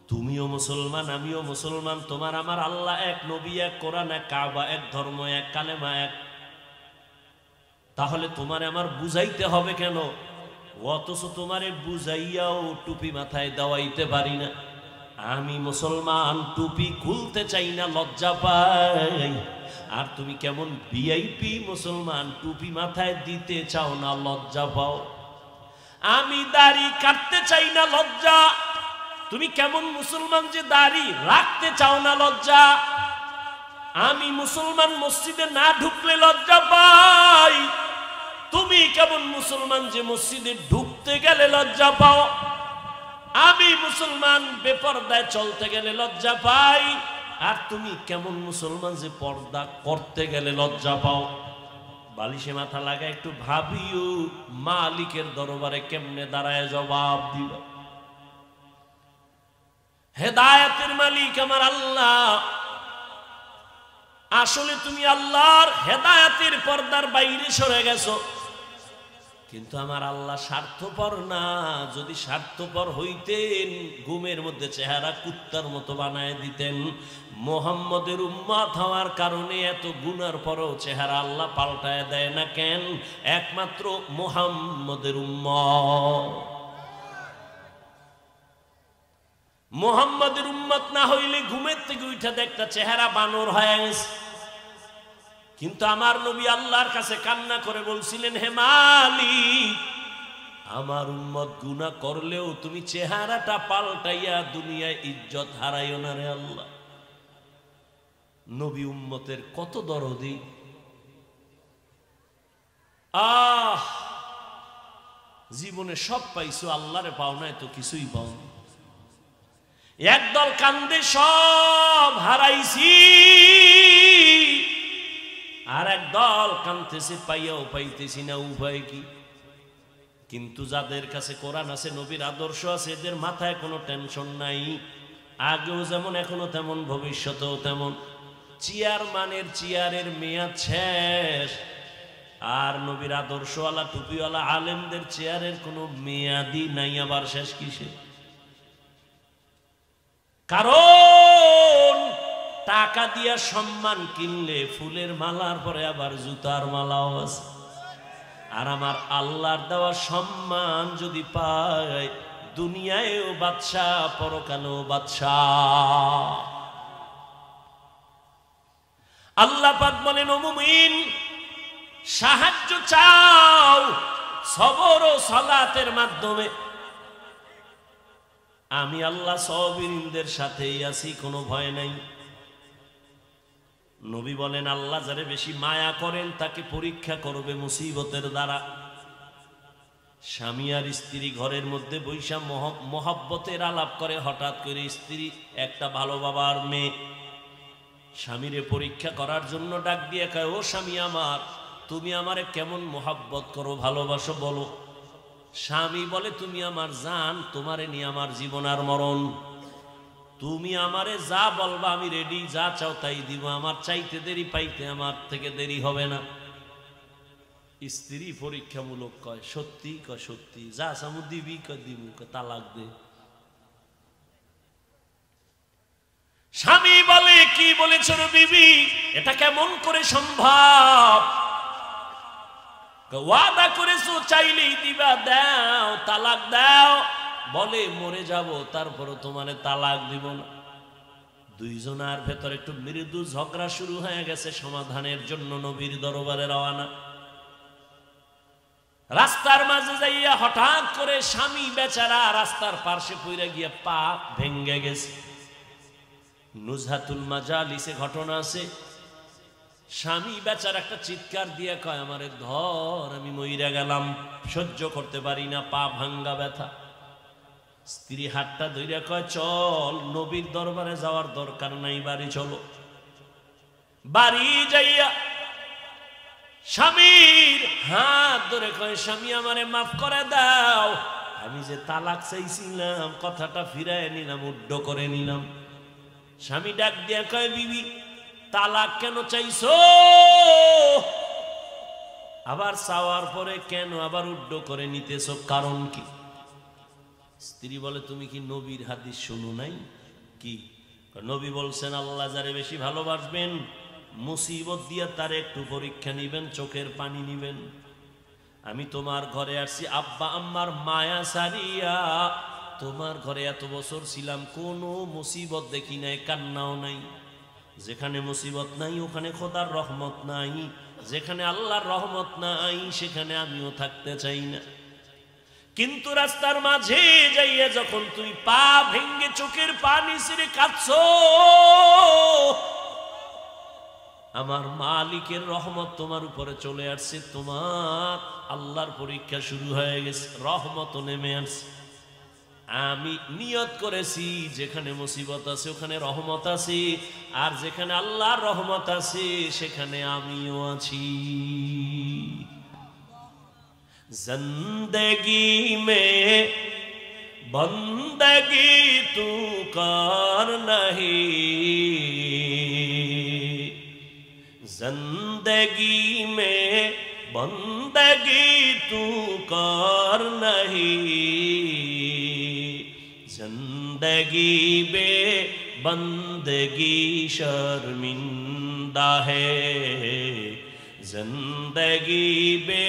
তুমিও মুসলমান, আমিও মুসলমান, তোমার আমার আল্লাহ এক, নবী এক, কোরআন এক, কাবা এক, ধর্ম এক, কালেমা এক। তাহলে তোমারে আমার বুঝাইতে হবে কেন? অথচ তোমারে বুঝাইয়াও টুপি মাথায় দেওয়াইতে পারি না। আমি মুসলমান, টুপি খুলতে চাই না, লজ্জা পাই। আর তুমি কেমন ভিআইপি মুসলমান, টুপি মাথায় দিতে চাও না, লজ্জা পাও। আমি দাড়ি কাটতে চাই না, লজ্জা। তুমি কেমন মুসলমান যে দাড়ি রাখতে চাও না, লজ্জা। আমি মুসলমান, মসজিদে না ঢুকলে লজ্জা পাই। তুমি কেমন মুসলমান যে মসজিদে ঢুকতে গেলে লজ্জা পাও। আমি মুসলমান, বেপরদায় চলতে গেলে লজ্জা পাই। আর তুমি কেমন মুসলমান যে পর্দা করতে গেলে লজ্জা পাও। বালিশে মাথা লাগা একটু ভাবিও, মালিকের দরবারে কেমনে দাঁড়ায় জবাব দিবা। হেদায়েতের মালিক আমার আল্লাহ। আসলে তুমি আল্লাহর হেদায়েতের পর্দার বাইরে সরে গেছো। কিন্তু আমার আল্লাহ স্বার্থপর না। যদি স্বার্থপর হইতেন ঘুমের মধ্যে চেহারা কুত্তার মতো বানায় দিতেন। মুহাম্মদের উম্মত হওয়ার কারণে এত গুনার পরেও চেহারা আল্লাহ পাল্টায় দেয় না কেন? একমাত্র মুহাম্মদের উম্মত। মুহাম্মদের উম্মত না হইলে ঘুমের থেকে উঠে দেখতা চেহারা বানর হয়ে গেছে। কিন্তু আমার নবী আল্লাহর কাছে কান্না করে বলছিলেন, হে মালিক, আমার উম্মত গুনাহ করলেও তুমি চেহারাটা পাল্টাইয়া দুনিয়ায় ইজ্জত হারাইও না রে আল্লাহ। নবী উম্মতের কত দরদি। জীবনে সব পাইছো, আল্লাহরে পাও নাই তো কিছুই পাও না। একদল কান্দে সব হারাইছি, আর একদল কান্দতেছে পাইয়াও পাইতেছি না, উপায় কি? কিন্তু যাদের কাছে কোরআন আছে, নবীর আদর্শ আছে, এদের মাথায় কোনো টেনশন নাই। আগেও যেমন এখনো তেমন, ভবিষ্যতেও তেমন। চেয়ারম্যানের চেয়ারের মেয়াদ শেষ, আর নবীর আদর্শওয়ালা টুপিওয়ালা আলেমদের চেয়ারের কোনো মেয়াদই নাই। আবার শেষ কিসে? কারণ টাকা দিয়া সম্মান কিনলে ফুলের মালার পরে আবার জুতার মালাও আছে। আর আমার আল্লাহর দেওয়া সম্মান যদি পায়, দুনিয়ায়ও বাদশাহ, পরকালেও বাদশাহ। আল্লাহ পাক বলেন, ও মুমিন, সাহায্য চাও সবর ও সালাতের মাধ্যমে। আমি আল্লাহ সাবিরিনদের সাথেই আছি, কোনো ভয় নাই। নবী বলেন, আল্লাহ যারে বেশি মায়া করেন তাকে পরীক্ষা করবে মুসিবতের দ্বারা। স্বামী আর স্ত্রী ঘরের মধ্যে বৈশা মহব্বতের আলাপ করে, হঠাৎ করে স্ত্রী একটা ভালো বাবার মেয়ে স্বামীরে পরীক্ষা করার জন্য ডাক দিয়ে কয়, ও স্বামী আমার, তুমি আমারে কেমন মহব্বত করো, ভালোবাসো বলো। স্বামী বলে, তুমি আমার জান, তোমারে নিয়ে আমার জীবন আর মরণ। তুমি আমারে যা বলবা আমি রেডি, যা চাও তাই দিব, আমার চাইতে দেরি পাইতে আমার থেকে দেরি হবে না। স্ত্রী পরীক্ষামূলক কয়, সত্যি? কয় সত্যি। যা চামু দিবি? কয় দিবি। কয় তালাক দে। স্বামী বলে, কি বলেছ রে বিবি, এটা কেমন করে সম্ভব? ওয়াদা করেছো চাইলেই দিবা, দাও, তালাক দাও। বলে, মরে যাব তারপরও তোমারে তালাক দিব না। দুইজনার ভেতর একটু মৃদু ঝগড়া শুরু হয়ে গেছে। সমাধানের জন্য নবীর দরবারে রওনা। রাস্তার মাঝে যাইয়া হঠাৎ করে স্বামী বেচারা রাস্তার পাশে পইরা গিয়া পা ভেঙ্গে গেছে। নুজহাতুল মাজালিসে ঘটনা আছে। স্বামী বেচারা একটা চিৎকার দিয়ে কয়, আমারে ধর, আমি মইরা গেলাম, সহ্য করতে পারি না, পা ভাঙ্গা ব্যথা। স্ত্রী হাতটা ধইরা কয়, চল, নবীর দরবারে যাওয়ার দরকার নাই, বাড়ি চলো। বাড়ি যাইয়া স্বামীর হাত ধরে কয়, স্বামী আমারে মাফ করে দাও, আমি যে তালাক চাইছিলাম কথাটা ফিরায় নিলাম, উড্ড করে নিলাম। স্বামী ডাক দিয়া কয়, বিবি তালাক কেন চাইছো? আবার চাওয়ার পরে কেন আবার উড্ড করে নিতেছো, কারণ কি? স্ত্রী বলে, তুমি কি নবীর হাদিস শুনো নাই? কি? নবী বলছেন, আল্লাহ যারে বেশি ভালোবাসবেন মুসিবত দিয়া তার একটু পরীক্ষা নিবেন, চোখের পানি নিবেন। আমি তোমার ঘরে আসছি আব্বা আম্মার মায়া সারিয়া, তোমার ঘরে এত বছর ছিলাম, কোনো মুসিবত দেখি নাই, কান্নাও নাই। যেখানে মুসিবত নাই ওখানে খোদার রহমত নাই, যেখানে আল্লাহর রহমত নাই সেখানে আমিও থাকতে চাই না। কিন্তু রাস্তার মাঝে যাইয়া যখন তুমি পা ভেঙ্গে চোখের পানি ছেড়ে কাঁদছো, আমার মালিকের রহমত তোমার উপরে চলে আসছে, তোমার আল্লাহর পরীক্ষা শুরু হয়ে গেছে, রহমত নেমে আসছে। আমি নিয়ত করেছি যেখানে মুসিবত আছে ওখানে রহমত আছে, আর যেখানে আল্লাহর রহমত আছে সেখানে আমিও আছি। জিন্দেগি মে বন্দগি তু কর নহি, जिंदगी में बंदगी तू कर नहीं, जिंदगी बे बंदगी शर्मिंदा है, जिंदगी बे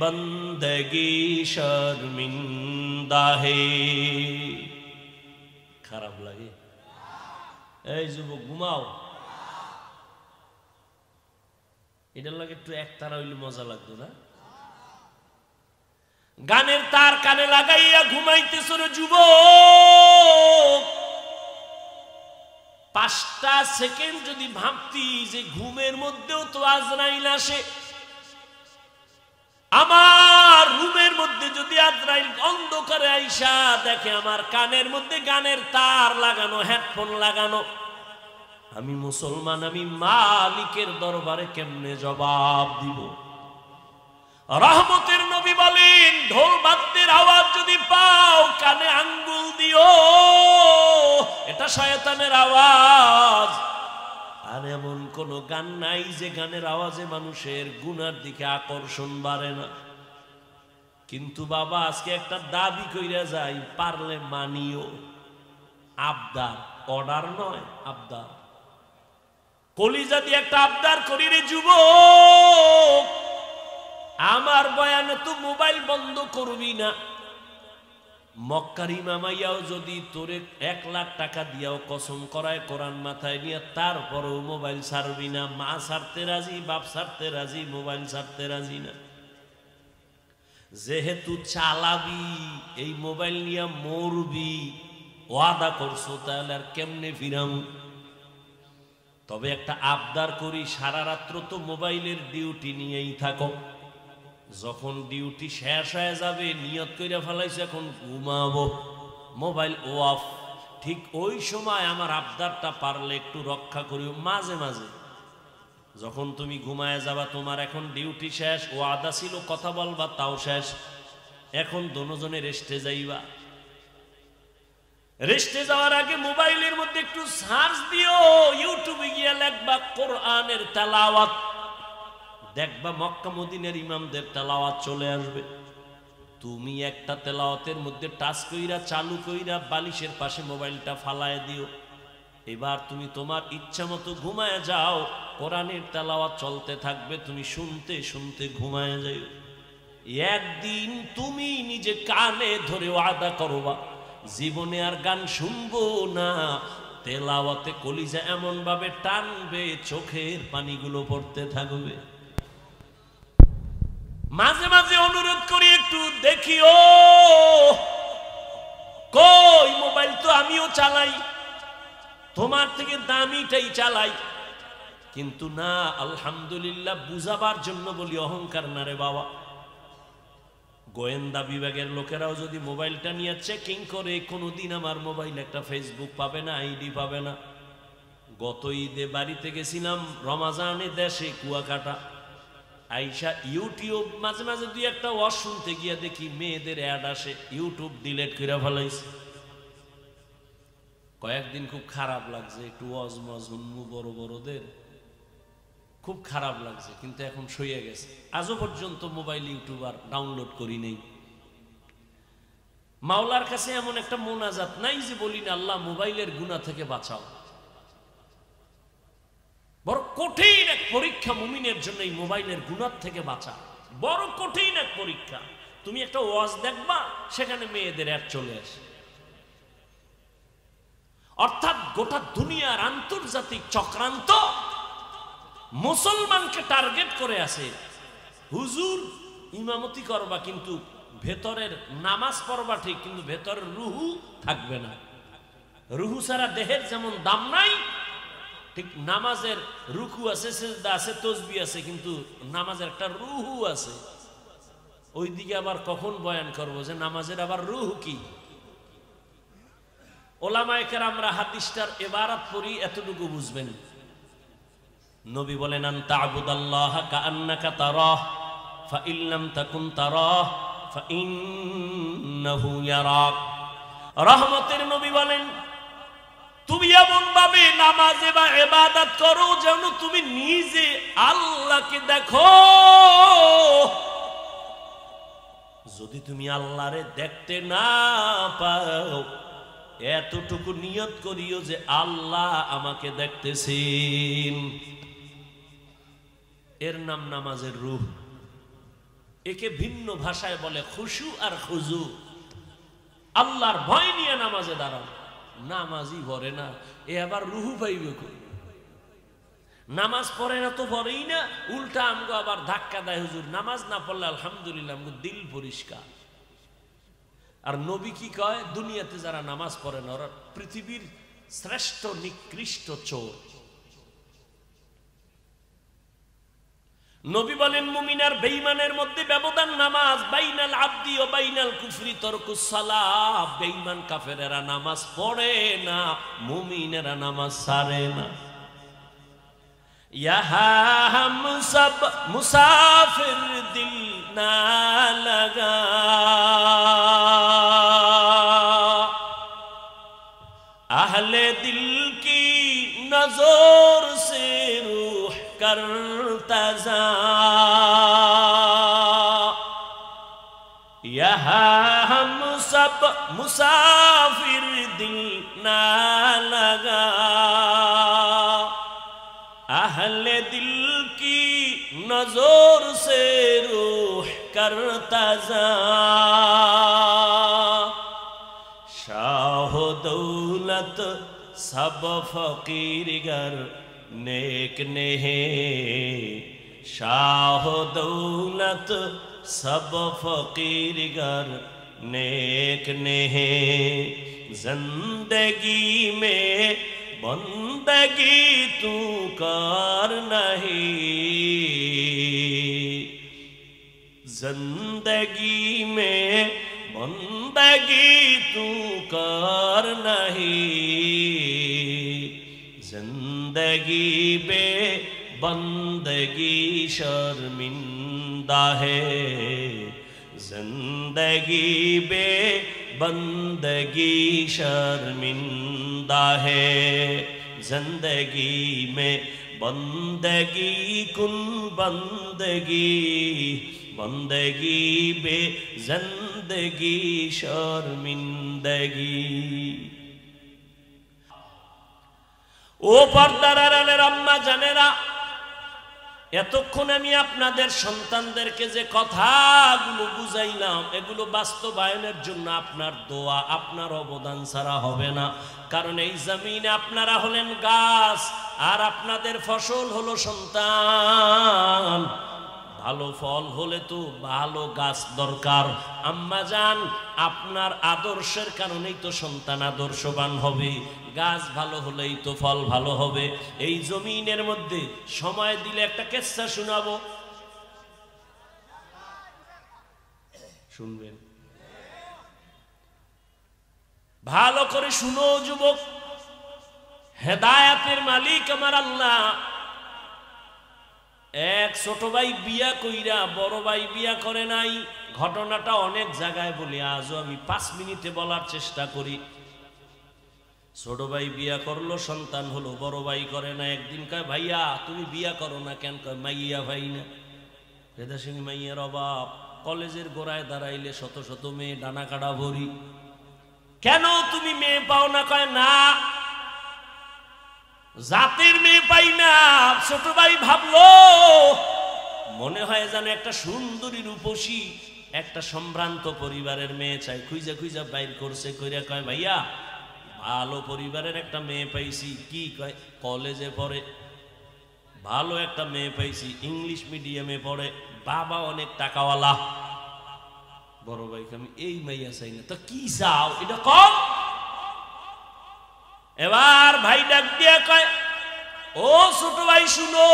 बंदगी शर्मिंदा है। খারাপ লাগে? এই যুবক ঘুমাও, এটার লাগে একটু একতারা হইলে মজা লাগতো না? গানের তার কানে লাগাইয়া ঘুমাইতেছ রে যুবক, 5টা সেকেন্ড যদি ভাবতি যে ঘুমের মধ্যেও তো আজরাইল আসে, আমার রুমের মধ্যে যদি আজরাইল অন্ধকারে আইসা দেখে আমার কানের মধ্যে গানের তার লাগানো, হেডফোন লাগানো, আমি মুসলমান, আমি মালিকের দরবারে কেমনে জবাব দিব? রহমতের নবী বলেন, ঢোল বাদ্যের আওয়াজ যদি পাও কানে আঙ্গুল দিও, এটা শয়তানের আওয়াজ। আর এমন কোন গান নাই যে গানের আওয়াজে মানুষের গুনার দিকে আকর্ষণ বাড়ে না। কিন্তু বাবা আজকে একটা দাবি কইরা যাই, পারলে মানিও। আবদার, অর্ডার নয়, আবদার। কলিজা দিয়ে একটা আবদার করি রে যুবক, আমার বয়ানে তো মোবাইল বন্ধ করবি না। মক্কার ইমামাইয়াও যদি তোরে 1 লাখ টাকা দিয়াও কসম করায় কোরআন মাথায় নিয়ে, তারপরেও মোবাইল ছাড়বি না। মা ছাড়তে রাজি, বাপ ছাড়তে রাজি, মোবাইল ছাড়তে রাজি না। যেহেতু চালাবি, এই মোবাইল নিয়ে মরবি, ওয়াদা করছো, তাহলে আর কেমনে ফিরাম? তবে একটা আবদার করি, সারা রাত্র তো মোবাইলের ডিউটি নিয়েই থাকো, যখন ডিউটি শেষ হয়ে যাবে নিয়ত কইরা ফেলাইছে এখন ঘুমাবো, মোবাইল অফ, ঠিক ওই সময় আমার আবদারটা পারলে একটু রক্ষা করিও। মাঝে মাঝে যখন তুমি ঘুমায় যাবা, তোমার এখন ডিউটি শেষ, ওয়াদা ছিল কথা বলবা, তাও শেষ, এখন দুজনে রেস্টে যাইবা। রেস্টে যাওয়ার আগে মোবাইলের মধ্যে একটু সার্চ দিও, ইউটিউবে গিয়ে লিখবা কোরআনের তেলাওয়াত, দেখবা মক্কা মদিনার ইমামদের তেলাওয়াত চলে আসবে। তুমি একটা তেলাওয়াতের মধ্যে টাচ কইরা চালু কইরা বালিশের পাশে মোবাইলটা ফালায় দিও। এবার তুমি তোমার ইচ্ছা মতো ঘুমায় যাও, কোরআনের তেলাওয়াত চলতে থাকবে, তুমি শুনতে শুনতে ঘুমায় যাও। একদিন তুমি নিজে কানে ধরে ওয়াদা করবা, জীবনে আর গান শুনবো না, তেলাওয়াতে কলিজা এমন ভাবে টানবে চোখের পানিগুলো পড়তে থাকবে। মাঝে মাঝে অনুরোধ করি একটু দেখিও, কই মোবাইল তো আমিও চালাই, তোমার থেকে দামিটাই চালাই, কিন্তু না, আলহামদুলিল্লাহ বুঝাবার জন্য বলি, অহংকার না রে বাবা। গোয়েন্দা বিভাগের লোকেরাও যদি মোবাইলটা নিয়ে চেকিং করে, কোনোদিন আমার মোবাইল একটা ফেসবুক পাবে না, আইডি পাবে না। গত ঈদে বাড়িতে গেছিলাম, রমাজানে দেশে কুয়াকাটা, আইসা ইউটিউব মাঝে মাঝে দুই একটা ওয়াজ শুনতে গিয়া দেখি মেয়েদের অ্যাড আসে, ইউটিউব ডিলিট করে ফেলাইছে। কয়েকদিন খুব খারাপ লাগছে, একটু ওয়াজ মাজ হুন্মু বড় বড়দের খুব খারাপ লাগছে, কিন্তু এখন সইয়া গেছে। আজও পর্যন্ত মোবাইল ইউটিউব আর ডাউনলোড করি নেই। মাওলার কাছে এমন একটা মোনাজাত নাই যে বলি না আল্লাহ মোবাইলের গুনাহ থেকে বাঁচাও। বড় কঠিন এক পরীক্ষা মুমিনের জন্য এই মোবাইলের গুনাহ থেকে বাঁচা, বড় কঠিন এক পরীক্ষা। তুমি একটা ওয়াজ দেখবা, সেখানে মেয়েদের অ্যাড চলে আসে। অর্থাৎ গোটা দুনিয়ার আন্তর্জাতিক চক্রান্ত মুসলমানকে টার্গেট করে আছে। হুজুর ইমামতি করবা, কিন্তু ভেতরের নামাজ পড়বা ঠিক, কিন্তু ভেতরের রুহু থাকবে না। রুহু ছাড়া দেহের যেমন দাম নাই, ঠিক নামাজের রুকু আছে, সিজদা আছে, তাসবিহ আছে, কিন্তু নামাজের একটা রুহু আছে। ওই দিকে আবার কখন বয়ান করব যে নামাজের আবার রুহু কি। ওলামায়ে কেরামরা হাদিসটার ইবারত পড়ি, এতটুকু বুঝবেন। নবী বলেন আন তা'বুদাল্লাহা কাআন্নাকা তারাহ ফাইন লাম তাকুন তারাহ ফাইন্নাহু ইয়ারাক। রহমতের নবী বলেন তুমি এমন ভাবে নামাজে বা ইবাদত করো যেন তুমি নিজে আল্লাহকে দেখো। যদি তুমি আল্লাহরে দেখতে না পাও, এতটুকু নিয়ত করিও যে আল্লাহ আমাকে দেখতেছেন। এর নাম নামাজের রূহ। একে ভিন্ন ভাষায় বলে খুশু আর খুজু। আল্লাহর ভয় নিয়ে নামাজে দাঁড়ানো। নামাজই পড়ে না, এ আবার রুহু পাইবে কই? নামাজ পড়ে না তো পড়েই না, উল্টা আমগো আবার ধাক্কা দেয় হুজুর নামাজ না পড়লে আলহামদুলিল্লাহ আমগো দিল পরিষ্কার। আর নবী কি কয়? দুনিয়াতে যারা নামাজ পড়ে না ওরা পৃথিবীর শ্রেষ্ঠ নিকৃষ্ট চোর। নবী বলেন মুমিন আর বেঈমানের মধ্যে ব্যবধান নামাজ। বাইনাল আবদি ও বাইনাল কুফরি তরকুস সালাহ। বেঈমান কাফেরেরা নামাজ পড়ে না, মুমিনেরা নামাজ ছাড়ে না। ইহা হাম সব মুসাফির দিল না লাগা, আহলে দিল কি নজর সে রূহ करता जा। यहाँ हम सब मुसाफिर दिल ना लगा, अहले दिल की नजर से रूह करता जा। शाह दौलत सब फकीर गर नेक नेहे, शाह दौलत सब फकीर गर नेक नेहे। जिंदगी में बंदगी तू कर नहीं, जिंदगी में बंदगी तू कर नहीं। जिंदगी बे बंदगी शर्मिंदा है, जिंदगी बे बंदगी शर्मिंदा है। जिंदगी में बंदगी कुन बंदगी, बंदगी बे जिंदगी शर्मिंदगी। ও পর্দার আড়ালের আম্মা জানেরা, এতক্ষণ আমি আপনাদের সন্তানদেরকে যে কথাগুলো বুঝাইলাম, এগুলো বাস্তবায়নের জন্য আপনার দোয়া, আপনার অবদান ছাড়া হবে না। কারণ এই জমিনে আপনারা হলেন গাছ, আর আপনাদের ফসল হলো সন্তান। ভালো ফল হলে তো ভালো গাছ দরকার। আম্মা জান, আপনার আদর্শের কারণেই তো সন্তান আদর্শবান হবে। গাছ ভালো হলেই তো ফল ভালো হবে। এই জমিনের মধ্যে সময় দিলে একটা কিস্সা শোনাবো, শুনবেন? ভালো করে শুনো যুবক, হেদায়েতের মালিক আমার আল্লাহ এক ছোট ভাই বিয়া কইরা বড় ভাই বিয়া করে নাই। ঘটনাটা অনেক জায়গায় বলি, আজও আমি 5 মিনিটে বলার চেষ্টা করি। ছোট ভাই বিয়া করলো, সন্তান হলো, বড় ভাই করে না। একদিন কয়, ভাইয়া তুমি বিয়া করো না কেন? কয়, মাইয়া ভাই না। বেদা সিং মাইয়ার অভাব। কলেজের গোড়ায় দাঁড়াইলে শত শত মেয়ে, ডানা কাটা ভরি। কেন তুমি মেয়ে পাও না? কয়, না জাতের মেয়ে পাই না। ছোট ভাই ভাবলো মনে হয় যেন একটা সুন্দরী রূপসী একটা সম্ভ্রান্ত পরিবারের মেয়ে চাই। খুঁজা খুঁজা বাইর করছে, কইরা কয়, ভাইয়া ভালো পরিবারের একটা মেয়ে পাইছি। কি? কয়, কলেজে পড়ে, ভালো একটা মেয়ে পাইছি, ইংলিশ মিডিয়ামে পড়ে, বাবা অনেক টাকাওয়ালা। বড় ভাইকে আমি এই মাইয়া চাই না। তো কি চাও এটা কম? এবার ভাই ডাক দিয়া কয়, ও ছোট ভাই শুনো,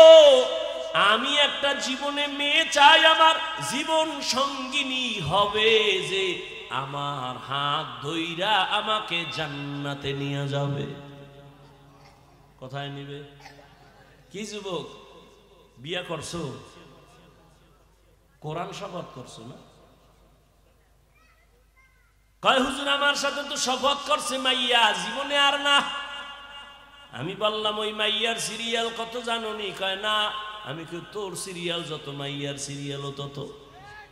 আমি একটা জীবনে মেয়ে চাই, আমার জীবন সঙ্গিনী হবে যে আমার হাত ধইরা আমাকে জান্নাতে নিয়ে যাবে। কোথায় নিবে? কি যুবক, বিয়া করছো? কোরআন শপথ করছো না? কয়, হুজুর আমার সাথে তো শপথ করছে মাইয়া, জীবনে আর না। আমি বললাম, ওই মাইয়ার সিরিয়াল কত জানোনি? কয়, না। আমি কই, তোর সিরিয়াল যত মাইয়ার সিরিয়ালও তত।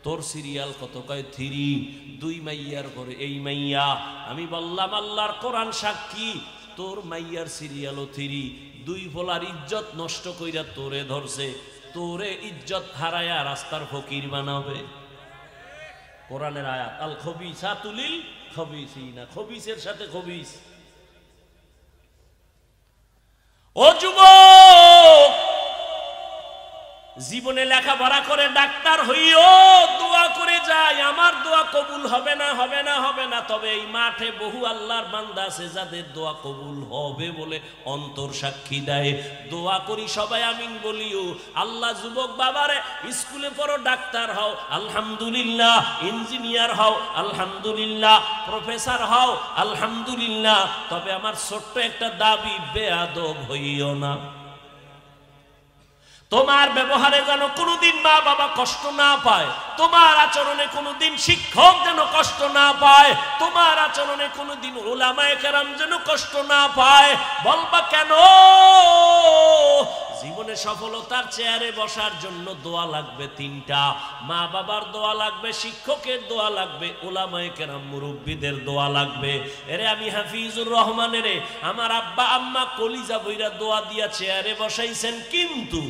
তোর সিরিয়াল কত? কয়, 3। 2 মাইয়ার পরে এই মাইয়া। আমি বললাম, আল্লাহর কোরআন সাক্ষী, তোর মাইয়ার সিরিয়ালও 3। 2 ফলার ইজ্জত নষ্ট কইরা তোরে ধরছে, তোরে ইজ্জত হারায়া রাস্তার ফকির বানাবে। কোরআনের আয়াত, আল খবিসাতু লিল খবিসিনা, খবিসের সাথে খবিস। ও যুবক, জীবনে লেখাপড়া করে ডাক্তার হইও, দোয়া করে যাই, আমার দোয়া কবুল হবে না, হবে না, হবে না। তবে এই মাঠে বহু আল্লাহর বান্দা আছে যাদের দোয়া কবুল হবে বলে অন্তর সাক্ষী দেয়। দোয়া করি সবাই আমিন বলিও। আল্লাহ যুবক বাবারে, স্কুলে পড়ো, ডাক্তার হও, আলহামদুলিল্লাহ। ইঞ্জিনিয়ার হও, আলহামদুলিল্লাহ। প্রফেসর হও, আলহামদুলিল্লাহ। তবে আমার ছোট্ট একটা দাবি, বেয়াদব হইও না। তোমার ব্যবহারে যেন কোনোদিন মা বাবা কষ্ট না পায়, তোমার আচরণে কোনোদিন শিক্ষক যেন কষ্ট না পায়, তোমার আচরণে কোনোদিন উলামায়ে কেরাম যেন কষ্ট না পায়। বলবা কেন? জীবনে সফলতার চেয়ারে বসার জন্য দোয়া লাগবে 3টা। মা বাবার দোয়া লাগবে, শিক্ষকের দোয়া লাগবে, উলামায়ে কেরাম মুরব্বিদের দোয়া লাগবে। এরে আমি হাফিজুর রহমানের আমার আব্বা আম্মা কলিজা বইরা দোয়া দিয়া চেয়ারে বসাইছেন, কিন্তু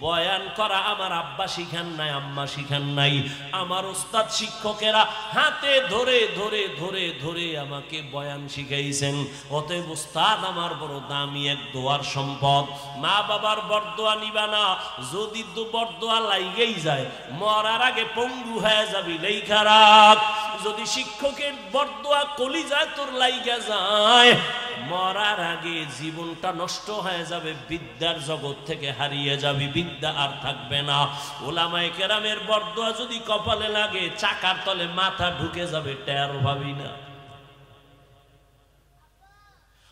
বয়ান করা আমার আব্বা শিখান নাই, আম্মা শিখান নাই। আমার ওস্তাদ শিক্ষকেরা হাতে ধরে ধরে ধরে ধরে আমাকে বয়ান শিখাইছেন। অতএব ওস্তাদ আমার বড় দামি এক দোয়ার সম্পদ। মা বাবার বরদোয়া নিবা না, যদি বরদোয়া লাইগেই যায় মরার আগে পঙ্গু হয়ে যাবি, লেখা রাখ। যদি শিক্ষকের বরদোয়া কলিজায় তোর লাইগা যায়, মরার আগে জীবনটা নষ্ট হয়ে যাবে, বিদ্যার জগৎ থেকে হারিয়ে যাবি, বিদ্যা আর থাকবে না। উলামায়ে কেরামের বরদোয়া যদি কপালে লাগে, চাকার তলে মাথা ঢুকে যাবে, টের ভাবি না।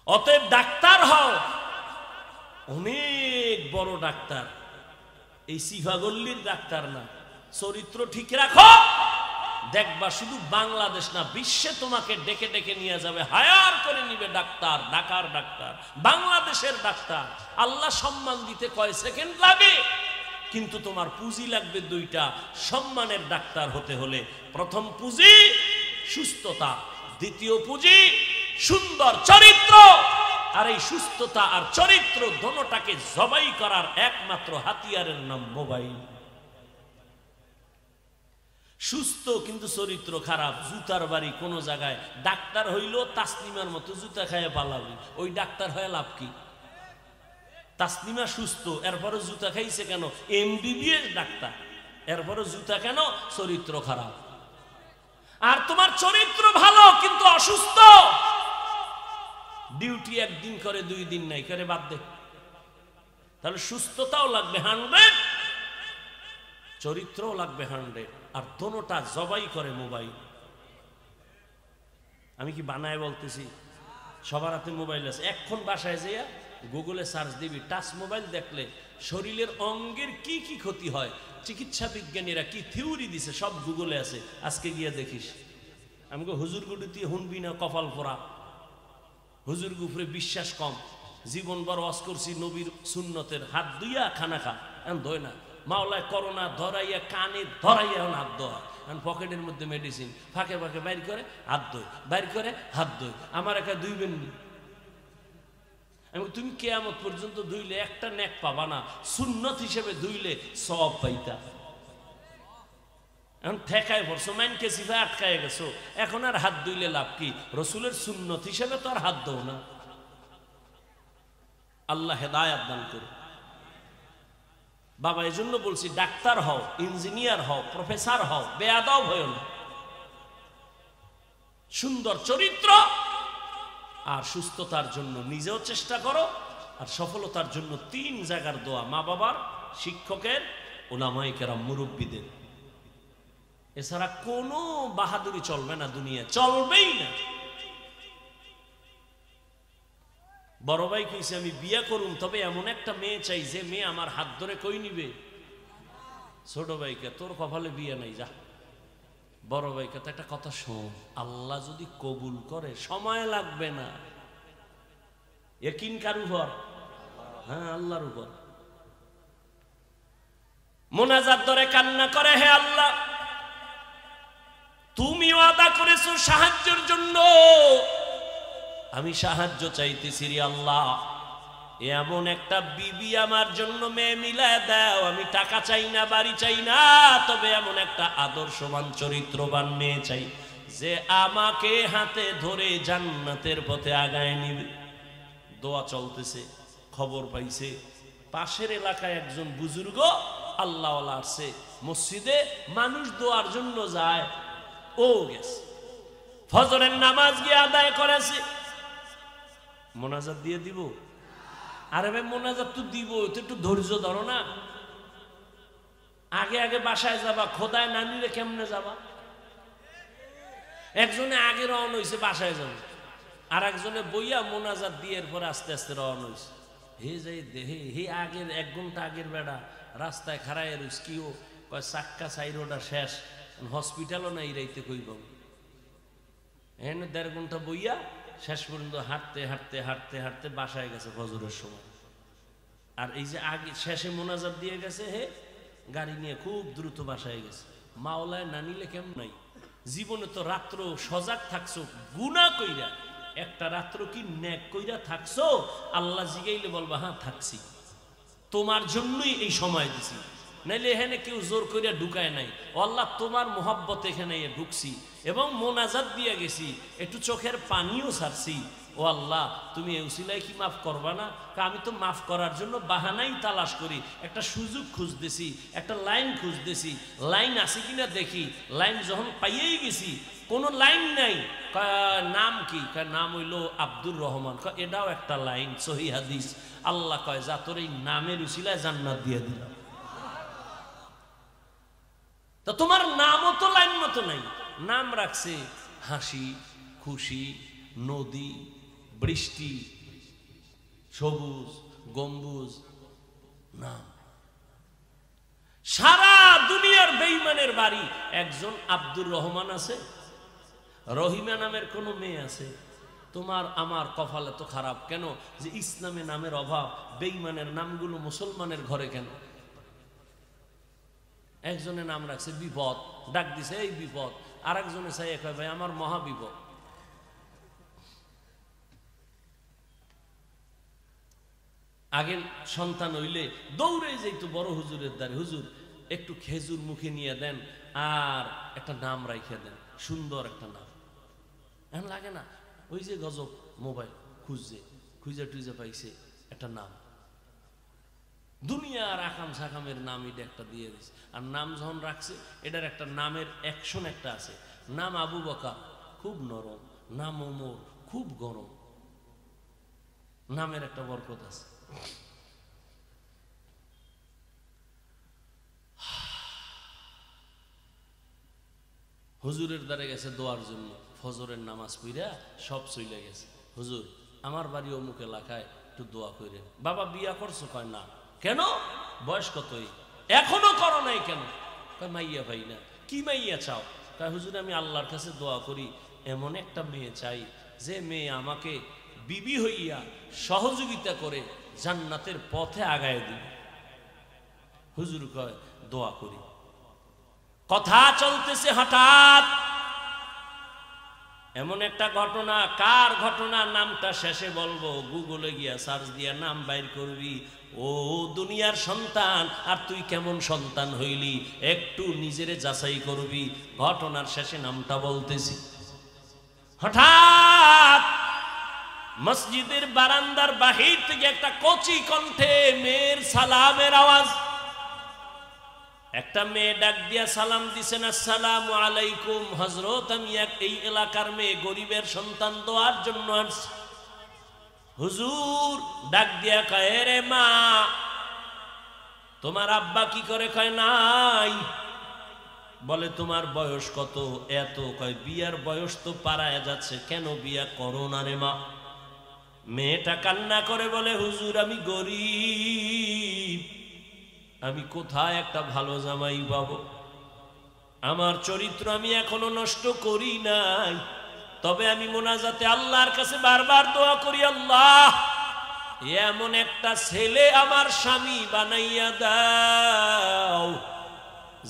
অতএব ডাক্তার হও, অনেক বড় ডাক্তার, এই সিফাগল্লির ডাক্তার না। চরিত্র ঠিক রাখো, দেখবা শুধু বাংলাদেশ না, বিশ্বে তোমাকে ডেকে ডেকে নিয়ে যাবে, হায়ার করে নিবে ডাক্তার, ঢাকার ডাক্তার, বাংলাদেশের ডাক্তার। আল্লাহ সম্মান দিতে কয় সেকেন্ড লাগে, কিন্তু তোমার পুঁজি লাগবে 2টা। সম্মানের ডাক্তার হতে হলে প্রথম পুঁজি সুস্থতা, দ্বিতীয় পুঁজি সুন্দর চরিত্র। আর এই সুস্থতা আর চরিত্র দোনোটাকে জবাই করার একমাত্র হাতিয়ারের নাম মোবাইল। সুস্থ কিন্তু চরিত্র খারাপ, জুতার বাড়ি কোন জায়গায়। ডাক্তার হইল তাসলিমার মতো জুতা খাইয়ে পালাবি, ওই ডাক্তার হয়ে লাভ কি? তাসলিমা সুস্থ, এরপরে জুতা খাইছে কেন? MBBS ডাক্তার, এরপরে জুতা কেন? চরিত্র খারাপ। আর তোমার চরিত্র ভালো কিন্তু অসুস্থ, ডিউটি একদিন করে 2 দিন নাই করে, বাদ দে। তাহলে সুস্থতাও লাগবে 100, চরিত্রও লাগবে 100, আর দোনোটা জবাই করে মোবাইল। আমি কি বানায় বলতেছি? সবার হাতে মোবাইল আছে। এখন বাসায় যাইয়া গুগলে সার্চ দিবি টাচ মোবাইল দেখলে শরীরের অঙ্গের কি কি ক্ষতি হয়, চিকিৎসা বিজ্ঞানীরা কি থিওরি দিছে সব গুগলে আছে, আজকে গিয়ে দেখিস। আমাকে হুজুর গুডুতি হুনবি না, কপাল পোড়া, হুজুর গুফরে বিশ্বাস কম, জীবন বড় ওয়াজ করছি নবীর সুন্নতের, হাত ধুইয়া খানা খা, এখন ধোয় না, মাওলায় করোনা ধরাইয়া কানে ধরাইয়া এখন হাত ধোয়া, এখন পকেটের মধ্যে মেডিসিন ফাঁকে ফাঁকে বাইর করে হাত ধোয়, বাইর করে হাত ধোয়, আমার একা ধুইবেন নি। আমি তুমি কিয়ামত পর্যন্ত ধুইলে একটা নেক পাবা না, সুন্নত হিসেবে ধুইলে সব পাইতা। এখন ঠেকায় পড়ছো, মাইনকে সিফা আটকায় গেছো, এখন আর হাত ধুইলে লাভ কি? রসুলের সুন্নত হিসেবে তো আর হাত দৌ না। আল্লাহ হেদায়াত দান করুন। বাবা এই জন্য বলছি, ডাক্তার হও, ইঞ্জিনিয়ার হও, প্রফেসর হও, বেয়াদব হও না। সুন্দর চরিত্র আর সুস্থতার জন্য নিজেও চেষ্টা করো, আর সফলতার জন্য 3 জায়গার দোয়া, মা বাবার, শিক্ষকের, উলামায়ে কেরাম, মুরব্বীদের। এছাড়া কোনো বাহাদুরি চলবে না, দুনিয়া চলবেই না। বড় ভাই কইছে আমি বিয়ে করুম, তবে এমন একটা মেয়ে চাই যে মেয়ে আমার হাত ধরে কই নিবে। ছোট ভাইকে তোর কপালে বিয়ে নাই, যা। বড় ভাইকে তো একটা কথা শোন, আল্লাহ যদি কবুল করে সময় লাগবে না। ইয়াকিন কার উপর? হ্যাঁ, আল্লাহর উপর। মোনাজাত ধরে কান্না করে, হে আল্লাহ তুমি ওয়াদা করেছো সাহায্যের জন্য, আমি সাহায্য চাইতেছি রে আল্লাহ, এমন একটা বিবি আমার জন্য মেয়ে মিলায় দাও। আমি টাকা চাই না, বাড়ি চাই না, তবে এমন একটা আদর্শবান চরিত্রবান মেয়ে চাই যে আমাকে হাতে ধরে জান্নাতের পথে আগায় নিবে। দোয়া চলতেছে, খবর পাইছে পাশের এলাকায় একজন বুজুর্গ আল্লাহওয়ালা আসছে মসজিদে, মানুষ দোয়ার জন্য যায়, ও গেছে ফজরের নামাজ গিয়ে আদায় করেছে, মোনাজাত দিয়ে দিব। আরে ভাই মোনাজাত তো দিব, তো একটু ধৈর্য ধরো না। আগে আগে বাসায় যাবা, খোদায় না নিলে কেমনে যাবা? একজনে আগে রওনা হয়েছে বাসায় যাবে, আর একজনে বইয়া মোনাজাত দিয়ে এরপরে আস্তে আস্তে রওনা হয়েছে। হে যাই দেহে হে আগের 1 ঘন্টা আগের বেড়া রাস্তায় খাড়ায় রইস, কিও কয় চাক্কা সাইরোটা শেষ, হসপিটালও নাই রাইতে কইব। এনে 1.5 ঘন্টা বইয়া শেষ পর্যন্ত হাঁটতে হাঁটতে হাঁটতে হাঁটতে বাসায় গেছে ফজরের সময়। আর এই যে আগে শেষে মোনাজাত দিয়ে গেছে, হে গাড়ি নিয়ে খুব দ্রুত বাসায় গেছে। মাওলায় না নিলে কেমন নাই? জীবনে তো রাত্র সজাগ থাকছো গুনাহ কইরা, একটা রাত্র কি নেক কইরা থাকছো? আল্লাহ জিগাইলে বলবা হ্যাঁ থাকছি, তোমার জন্যই এই সময় দিছি, নাইলে এখানে কেউ জোর করিয়া ঢুকায় নাই। আল্লাহ তোমার মোহাব্বত এখানে ঢুকছি এবং মোনাজাত দিয়ে গেছি, একটু চোখের পানিও ছাড়ছি। ও আল্লাহ তুমি এই উসিলায় কি মাফ করবা না? আমি তো মাফ করার জন্য বাহানাই তালাশ করি, একটা সুযোগ খুঁজতেছি, একটা লাইন খুঁজতেছি, লাইন আছে কিনা দেখি। লাইন যখন পাইয়েই গেছি, কোনো লাইন নাই। নাম কি? নাম হইল আব্দুর রহমান। এটাও একটা লাইন, সহি হাদিস। আল্লাহ কয় যা তোর এই নামের উসিলায় জান্নাত দিয়ে দিলাম। তা তোমার নামও তো লাইন মতো নাই। নাম রাখছে হাসি, খুশি, নদী, বৃষ্টি, সবুজ, গম্বুজ, নাম। সারা দুনিয়ার বেঈমানের বাড়ি একজন আব্দুর রহমান আছে, রহিমা নামের কোন মেয়ে আছে? তোমার আমার কপাল এত খারাপ কেন যে ইসলামে নামের অভাব? বেঈমানের নামগুলো মুসলমানের ঘরে কেন? একজনের নাম রাখছে বিপদ, ডাক দিছে এই বিপদ, আর একজনে চাই এক ভাই আমার মহা বিপদ। আগে সন্তান হইলে দৌড়ে যাইতো বড় হুজুরের দ্বারে, হুজুর একটু খেজুর মুখে নিয়ে দেন আর একটা নাম রাইখে দেন, সুন্দর একটা নাম। এখন লাগে না, ওই যে গজব মোবাইল খুঁজছে, খুঁজে টুজে পাইছে একটা নাম, দুনিয়ার আকাম সাকামের নাম এটা একটা দিয়ে দিছে। আর নাম যখন রাখছে এটার একটা নামের অ্যাকশন একটা আছে। নাম আবু বকর, খুব নরম, নাম ওমর, খুব গরম। নামের একটা বরকত আছে। হুজুরের দ্বারে গেছে দোয়ার জন্য, ফজরের নামাজ পড়া সব চলে গেছে। হুজুর আমার বাড়ি অমুক এলাকায়, একটু একটু দোয়া করেন। বাবা বিয়া করছো? কয় না। কেন? বয়স কতই? এখনো করো নাই কেন? কয় মাইয়া ভাই না। কি মাইয়া চাও? কয় হুজুর আমি আল্লাহর কাছে দোয়া করি এমন একটা মেয়ে চাই যে মেয়ে আমাকে বিবি হইয়া সহযোগিতা করে জান্নাতের পথে আগায় দিবে। হুজুর কয় দোয়া করি। কথা চলতেছে, হঠাৎ এমন একটা ঘটনা। কার ঘটনা? নামটা শেষে বলবো, গুগলে গিয়া সার্চ দিয়া নাম বাইর করবি। ও দুনিয়ার সন্তান, আর তুই কেমন সন্তান হইলি একটু নিজেরে যাচাই করবি। ঘটনার শেষে নামটা বলতেছি। হঠাৎ মসজিদের বারান্দার বাহির থেকে একটা কচি কণ্ঠে মেয়ের সালামের আওয়াজ। একটা মেয়ে ডাক দিয়া সালাম দিছেন, আসসালামু আলাইকুম হযরত, আমি এই এলাকার মেয়ে, গরিবের সন্তান, দোয়ার জন্য আসছি। হুজুর ডাক দিয়া কয় রে মা, তোমার আব্বা কি করে? কয় নাই। বলে তোমার বয়স কত? এত। কয় বিয়ার বয়স তো পারায় যাচ্ছে, কেন বিয়া করো না রে মা? মেয়েটা কান্না করে বলে হুজুর আমি গরিব, আমি কোথায় একটা ভালো জামাই পাবো? আমার চরিত্র আমি এখনো নষ্ট করি নাই, তবে আমি মোনাজাতে আল্লাহর কাছে বারবার দোয়া করি, আল্লাহ এমন একটা ছেলে আমার স্বামী বানাইয়া দাও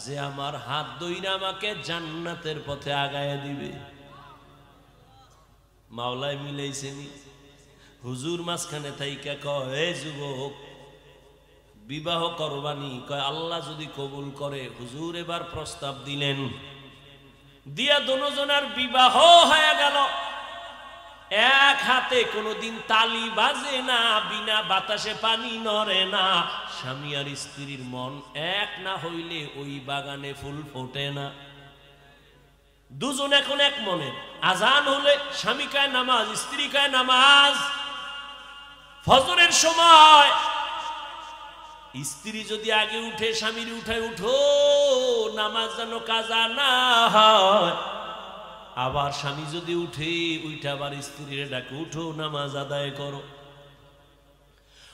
যে আমার হাত ধইরা আমাকে জান্নাতের পথে আগায় দিবে। মাওলায় মিলাইছেনি। হুজুর মাঝখানে থাইকা কয় যুবক বিবাহ করবানি? কয় আল্লাহ যদি কবুল করে। হুজুর এবার প্রস্তাব দিলেন, দিয়া দুজনের বিবাহ হয়ে গেল। এক হাতে কোনোদিন তালি বাজে না, বিনা বাতাসে পানি নড়ে না। স্বামী আর স্ত্রীর মন এক না হইলে ওই বাগানে ফুল ফোটে না। দুজন এখন এক মনে। আজান হলে স্বামী কয় নামাজ, স্ত্রী কয় নামাজ। ফজরের সময় স্ত্রী যদি আগে উঠে স্বামীর উঠায়, উঠো নামাজ যেন কাজা না হয়। আবার স্বামী যদি উঠে উঠে আবার স্ত্রীর ডাকে, উঠো নামাজ আদায় করো।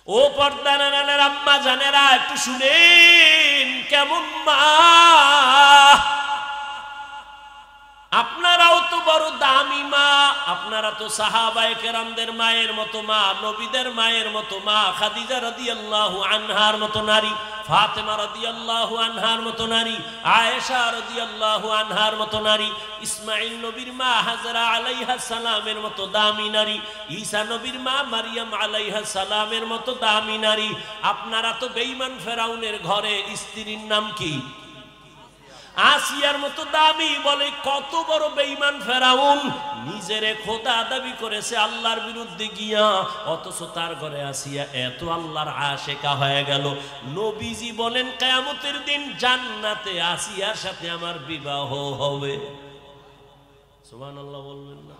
ও পর্দার আম্মা জানেরা একটু শুনেন, কেমন মা আপনারাও তো বড় দামি মা। আপনারা তো সাহাবায়ে কেরামদের মায়ের মতো মা, নবীদের মায়ের মতো মা, খাদিজা রাদিয়াল্লাহু আনহার মতো নারী, ফাতেমা রাদিয়াল্লাহু আনহার মতো নারী, আয়েশা রাদিয়াল্লাহু আনহার মতো নারী, ইসমাঈল নবীর মা হাজরা আলাইহাস সালামের মতো দামি নারী, ঈসা নবীর মা মারিয়াম আলাইহাস সালামের মতো দামি নারী। আপনারা তো বেঈমান ফেরাউনের ঘরে স্ত্রীর নাম কি? আসিয়ার মতো দামি। বলে কত বড় বেঈমান ফেরাউন, নিজেরে খোদা দাবি করেছে আল্লাহর বিরুদ্ধে গিয়া, অথচ তার ঘরে আসিয়া এত আল্লাহর আশেকা হয়ে গেল। নবীজি বলেন কিয়ামতের দিন জান্নাতে আসিয়ার সাথে আমার বিবাহ হবে। সুবহানাল্লাহ বলবেন না?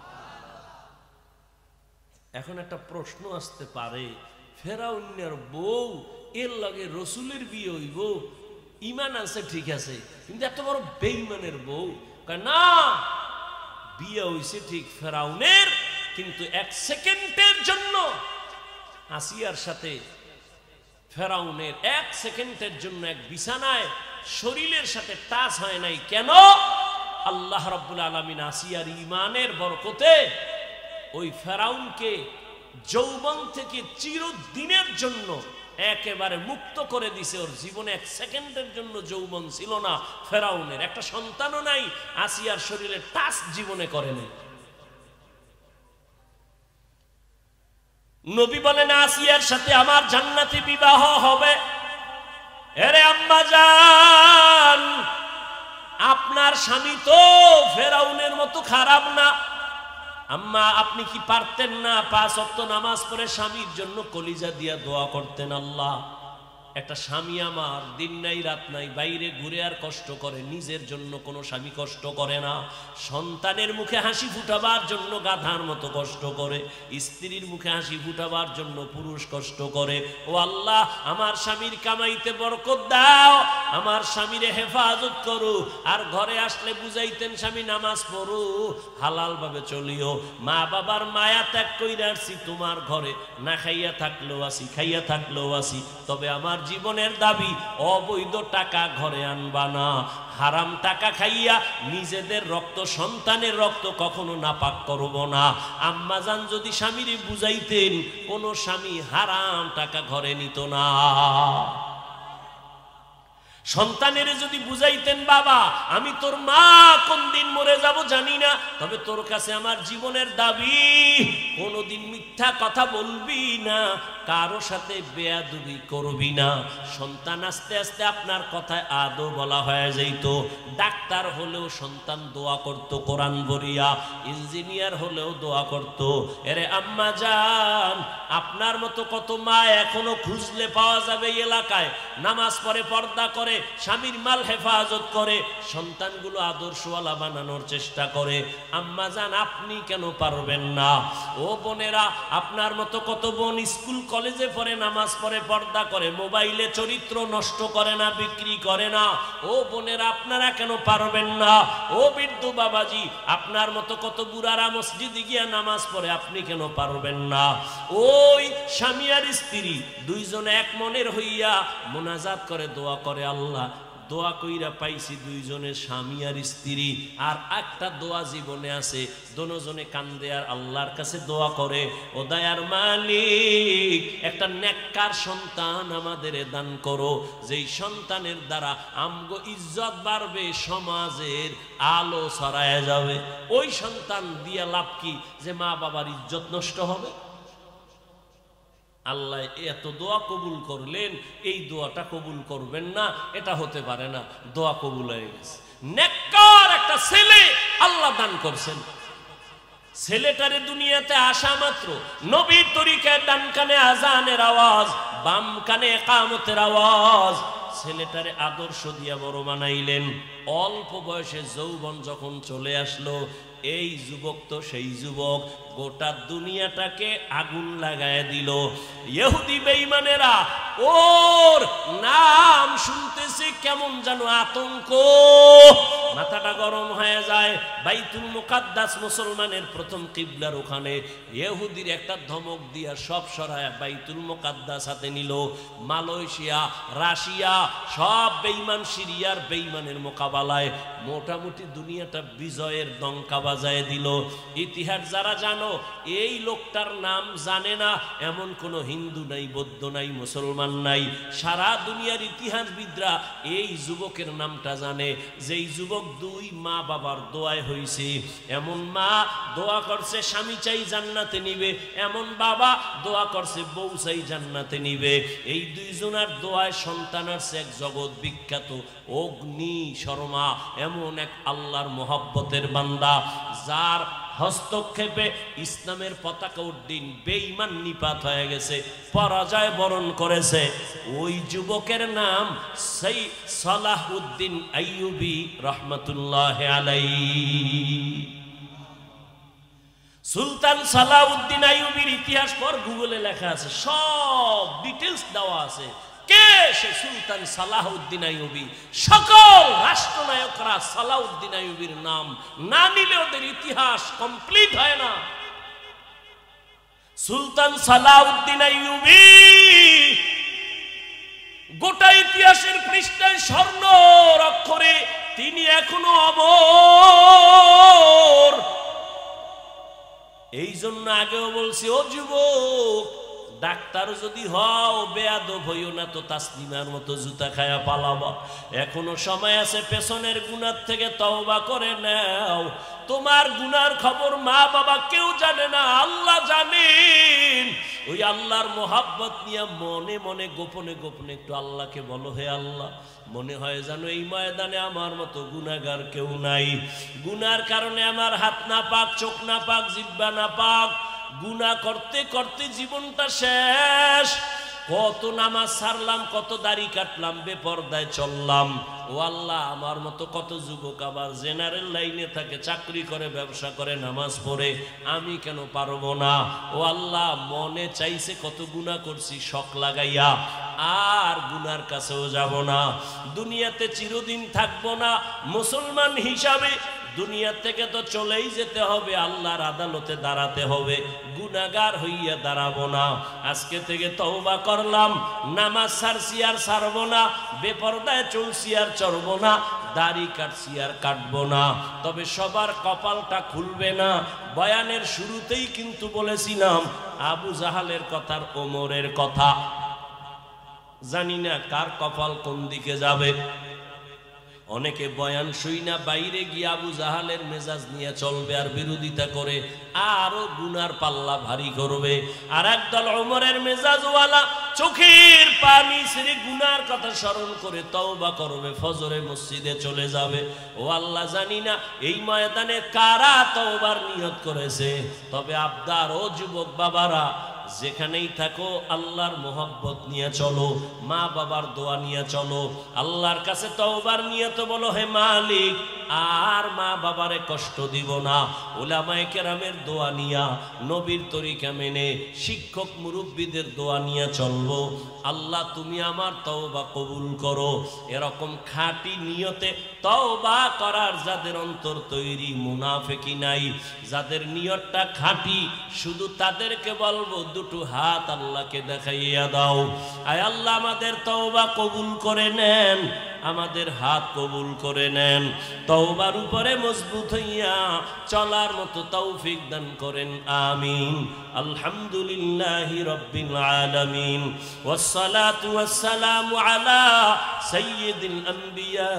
এখন একটা প্রশ্ন আসতে পারে, ফেরাউনের বউ এর লগে রসুলের বিয়ে হইব? ইমান আছে ঠিক আছে, কিন্তু এত বড় বেঈমানের বউ? কয় না, বিয়ে হইছে ঠিক ফেরাউনের, কিন্তু এক সেকেন্ডের জন্য আসিয়ার সাথে ফেরাউনের এক সেকেন্ডের জন্য এক বিছানায় শরীরের সাথে টাচ হয় নাই। কেন? আল্লাহ রাব্বুল আলামিন আসিয়ার ঈমানের বরকতে ওই ফেরাউনকে যৌবন থেকে চিরদিনের জন্য একেবারে মুক্ত করে দিছে। ওর জীবনে এক সেকেন্ডের জন্য যৌবন ছিল না ফেরাউনের, একটা সন্তানও নাই, আসিয়ার শরীরে টাচ জীবনে করে নাই। নবী বলেন আসিয়ার সাথে আমার জান্নাতি বিবাহ হবে। এরে আম্মা জান, আপনার স্বামী তো ফেরাউনের মতো খারাপ না। আম্মা আপনি কি পারতেন না 5 ওয়াক্ত নামাজ পড়ে স্বামীর জন্য কলিজা দিয়া দোয়া করতেন? আল্লাহ একটা স্বামী আমার দিন নাই রাত নাই বাইরে ঘুরে আর কষ্ট করে, নিজের জন্য কোনো স্বামী কষ্ট করে না। সন্তানের মুখে হাসি ফুটাবার জন্য গাধার মতো কষ্ট করে, স্ত্রীর মুখে হাসি ফুটাবার জন্য পুরুষ কষ্ট করে। ও আল্লাহ, আমার স্বামীর কামাইতে বরকত দাও, আমার স্বামীরে হেফাজত করো। আর ঘরে আসলে বুঝাইতেন স্বামী নামাজ পড়ো, হালাল ভাবে চলিও। মা বাবার মায়া ত্যাগ কইরা আসছি তোমার ঘরে, না খাইয়া থাকলেও আসি, খাইয়া থাকলেও আসি, তবে আমার জীবনের দাবি অবৈধ টাকা ঘরে আনবা না। হারাম টাকা খাইয়া নিজেদের রক্ত, সন্তানের রক্ত কখনো নাপাক করব না। আম্মাজান যদি স্বামীরে বুঝাইতেন, কোন স্বামী হারাম টাকা ঘরে নিত না। সন্তানের যদি বুঝাইতেন, বাবা আমি তোর মা, কোন দিন মরে যাব জানি না, তবে তোর কাছে আমার জীবনের দাবি কোনদিন মিথ্যা কথা বলবি না, কারো সাথে বেয়াদবি করবি না। সন্তান আস্তে আস্তে আপনার কথায় আদৌ বলা হয়ে যাইত। ডাক্তার হলেও সন্তান দোয়া করত কোরআন বলিয়া, ইঞ্জিনিয়ার হলেও দোয়া করত। এরে আম্মা জান, আপনার মতো কত মা এখনো খুঁজলে পাওয়া যাবে এলাকায়, নামাজ পড়ে, পর্দা করে, স্বামীর মাল হেফাজত করে, সন্তানগুলো আদর্শওয়ালা বানানোর চেষ্টা করে। আম্মা জান, আপনি কেন পারবেন না? ও বোনেরা, আপনার মতো কত বোন স্কুল কলেজে পড়ে, নামাজ পড়ে, পর্দা করে, মোবাইলে চরিত্র নষ্ট করে না, বিক্রি করে না। ও বোনেরা, আপনারা কেন পারবেন না? ও বৃদ্ধ বাবাজি, আপনার মতো কত বুড়ারা মসজিদে গিয়া নামাজ পড়ে, আপনি কেন পারবেন না? ওই স্বামী আর স্ত্রী দুইজনে এক মনের হইয়া মোনাজাত করে, দোয়া করে, আল্লাহ দোয়া কইরা পাইছি দুইজনের স্বামী আর স্ত্রী। আর একটা দোয়া জীবনে আছে, দোনোজনে কান্দে আর আল্লাহর কাছে দোয়া করে, ও দয়ার মালিক, একটা নেককার সন্তান আমাদের দান করো, যেই সন্তানের দ্বারা আমগো ইজ্জত বাড়বে, সমাজের আলো ছড়ায় যাবে। ওই সন্তান দিয়া লাভ কি যে মা বাবার ইজ্জত নষ্ট হবে? আল্লাহ এত দোয়া কবুল করলেন, এই দোয়াটা কবুল করবেন না, এটা হতে পারে না। দোয়া কবুল হয়ে গেছে। নেককার একটা ছেলে আল্লাহ দান করছেন। ছেলেটারে দুনিয়াতে আসা মাত্র নবীর তরিকায় ডান কানে আজানের আওয়াজ, বাম কানে ইকামতের আওয়াজ। ছেলেটারে আদর্শ দিয়া বড় বানাইলেন। অল্প বয়সে যৌবন যখন চলে আসলো, এই যুবক তো সেই যুবক, গোটা দুনিয়াটাকে আগুন লাগায় দিল। ইহুদি বেঈমানেরা ওর নাম শুনতেছে কেমন যেন আতঙ্ক, মাথাটা গরম হয়ে যায়। বাইতুল মুকাদ্দাস মুসলমানের প্রথম কিবলার ওখানে ইহুদির একটা ধমক দিয়া সব সরায় বাইতুল মুকাদ্দাস হাতে নিল। মালয়েশিয়া, রাশিয়া সব বেঈমান, সিরিয়ার বেঈমানের মোকাবেলায় মোটামুটি দুনিয়াটা বিজয়ের ডঙ্কা বাজায় দিল। ইতিহাস যারা জানো, এই লোকটার নাম জানে না এমন কোন হিন্দু নাই, বৌদ্ধ নাই, মুসলমান নাই। সারা দুনিয়ার ইতিহাসবিদরা এই যুবকের নামটা জানে, যেই যুবক দুই মা বাবার দোয়ায় হইছে। এমন মা দোয়া করছে স্বামী চাই জান্নাতে নিবে, এমন বাবা দোয়া করছে বউ চাই জান্নাতে নিবে। এই দুইজনের দোয়ায় সন্তান আসছে এক জগৎ বিখ্যাত অগ্নি শর্মা, এমন এক আল্লাহর মোহাব্বতের বান্দা, যার হস্তক্ষেপে ইসলামের পতাকা উড্ডীন, বেঈমান নিপাত হয়ে গেছে, পরাজয় বরণ করেছে। ওই যুবকের নাম সেই সালাহউদ্দিন আইয়ুবী রহমাতুল্লাহি আলাইহি। সুলতান সালাহউদ্দিন আইয়ুবীর ইতিহাস পর গুগলে লেখা আছে, সব ডিটেইলস দেওয়া আছে। কে সে সুলতান সালাহউদ্দিন আইয়ুবী? সকল রাষ্ট্রনায়করা সালাহউদ্দিন আইয়ুবীর নাম না নিলে ওদের ইতিহাস কমপ্লিট হয় না। সুলতান সালাহউদ্দিন আইয়ুবী গোটা ইতিহাসের পৃষ্ঠায় স্বর্ণ অক্ষরে তিনি এখনো অমর। এই জন্য আগেও বলছি, ও যুবক, ডাক্তার যদি হও বেয়াদব হইও না তো তাসলিমার মতো জুতা খায়া পালাবা। এখনো সময় আছে, পেছনের গুনার থেকে তওবা করে নাও। তোমার গুনার খবর মা বাবা কেউ জানে না, আল্লাহ জানেন। ওই আল্লাহর মোহাব্বত নিয়ে মনে মনে গোপনে গোপনে একটু আল্লাহকে বলো, হে আল্লাহ, মনে হয় জানো এই ময়দানে আমার মতো গুনাহগার কেউ নাই। গুনার কারণে আমার হাত না পাক, চোখ না পাক, জিহ্বা না পাক, গুনাহ করতে করতে জীবনটা শেষ। কত নামাজ ছাড়লাম, কত দাড়ি কাটলাম, বেপরদায় চললাম। ও আল্লাহ, আমার মতো কত যুবক আবার জেনারেল লাইনে থাকে, চাকরি করে, ব্যবসা করে, নামাজ পড়ে, আমি কেন পারবো না? ও আল্লাহ, মনে চাইছে কত গুনাহ করছি শখ লাগাইয়া, আর গুনার কাছেও যাব না। দুনিয়াতে চিরদিন থাকবো না, মুসলমান হিসাবে দুনিয়া থেকে তো চলেই যেতে হবে, আল্লাহর আদালতে দাঁড়াতে হবে, গুনাহগার হইয়া দাঁড়াবো না। আজকে থেকে তওবা করলাম, নামাজ ছাড়ছি আর ছাড়বো না, বেপরদায় চলছি আর চলবো না, দাড়ি কাটছি আর কাটবো না। তবে সবার কপালটা খুলবে না। বয়ানের শুরুতেই কিন্তু বলেছিলাম আবু জাহালের কথার, ওমরের কথা। জানি না কার কপাল কোন দিকে যাবে। অনেকে বয়ান শুই না বাইরে গিয়ে আবু জাহালের মেজাজ নিয়ে চলবে আর বিরোধিতা করে আরো গুনার পাল্লা ভারী করবে। আর একদল ওমরের মেজাজওয়ালা চোখের পানি ছেড়ে গুনার কথা স্মরণ করে তওবা করবে, ফজরে মসজিদে চলে যাবে। ও আল্লাহ, জানি না এই ময়দানে কারা তওবার নিয়ত করেছে। তবে আবদার, ও যুবক বাবারা, যেখানেই থাকো আল্লাহর মোহাব্বত নিয়ে চলো, মা বাবার দোয়া নিয়ে চলো, আল্লাহর কাছে তওবার নিয়ত বলো, হে মালিক আর মা বাবারে কষ্ট দিব না। উলামায়ে কেরামের দোয়া নিয়া, নবীর তরিকা মেনে, শিক্ষক মুরব্বীদের দোয়া নিয়ে চলবো। আল্লাহ, তুমি আমার তওবা কবুল করো। এরকম খাঁটি নিয়তে তওবা করার যাদের অন্তর তৈরি, মুনাফিকি নাই, যাদের নিয়তটা খাঁটি, শুধু তাদেরকে বলবো দুটো হাত আল্লাহকে দেখাইয়া দাও। আয় আল্লাহ, আমাদের তওবা কবুল করে নেন, আমাদের হাত কবুল করে নেন, তওবার উপরে মজবুত হইয়া চলার মতো তৌফিক দান করেন, আমিন। আলহামদুলিল্লাহি রাব্বিল আলামিন, ওয়াসসালাতু ওয়াসসালামু আলা সাইয়্যিদিল আম্বিয়া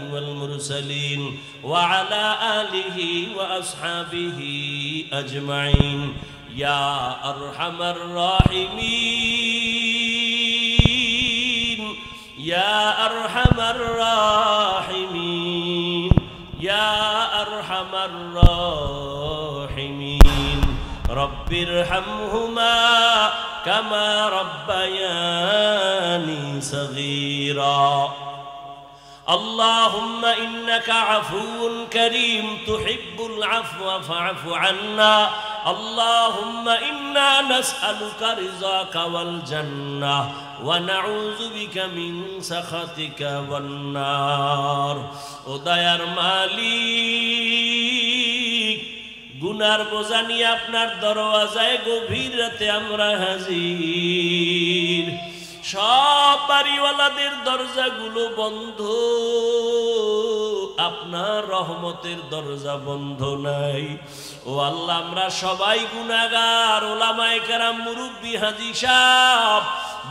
ওয়াল মুরসালিন ওয়া আলা আলিহি ওয়া আসহাবিহি আজমাইন। ইয়া আরহামার রাহিমিন, ইয়া আরহামার রাহিমিন, ইয়া আরহামার রাহিমিন। রব্বিরহামহুমা কামা রব্বায়ানি সগীরা। اللهم إنك عفو كريم تحب العفو فاعف عنا. اللهم إنا نسألك رضاك والجنة ونعوذ بك من سخطك والنار. ও দয়ার মালিক, গুনার বোঝা নিয়ে আপনার দরওয়াজায় গভীর রাতে আমরা হাজির। সব বাড়িওয়ালাদের দরজাগুলো বন্ধ, আপনার রহমতের দরজা বন্ধ নাই। ও আল্লাহ, আমরা সবাই গুনাহগার। ওলামায়ে কেরাম, মুরব্বী, হাজী সাহেব,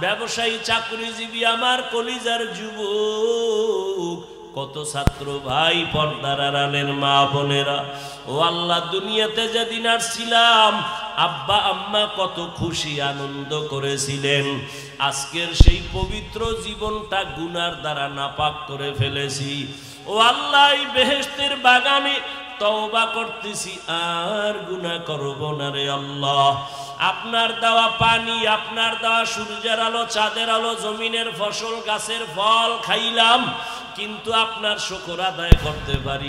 ব্যবসায়ী, চাকরিজীবী, আমার কলিজার যুবক, কত ছাত্র ভাই, পর্দার আড়ালের মা বোনেরা, ও আল্লাহ, দুনিয়াতে যেদিন আসছিলাম আব্বা আম্মা কত খুশি আনন্দ করেছিলেন। আজকের সেই পবিত্র জীবনটা গুনার দ্বারা নাপাক করে ফেলেছি। ও আল্লাহ, এই বেহেশতের বাগানে তওবা করতেছি, আর গুনাহ করব না রে আল্লাহ। আপনার দেওয়া পানি, আপনার দেওয়া সূর্যের আলো, চাঁদের আলো, জমিনের ফসল, গাছের ফল খাইলাম, কিন্তু আপনার শুকর আদায় করতে পারি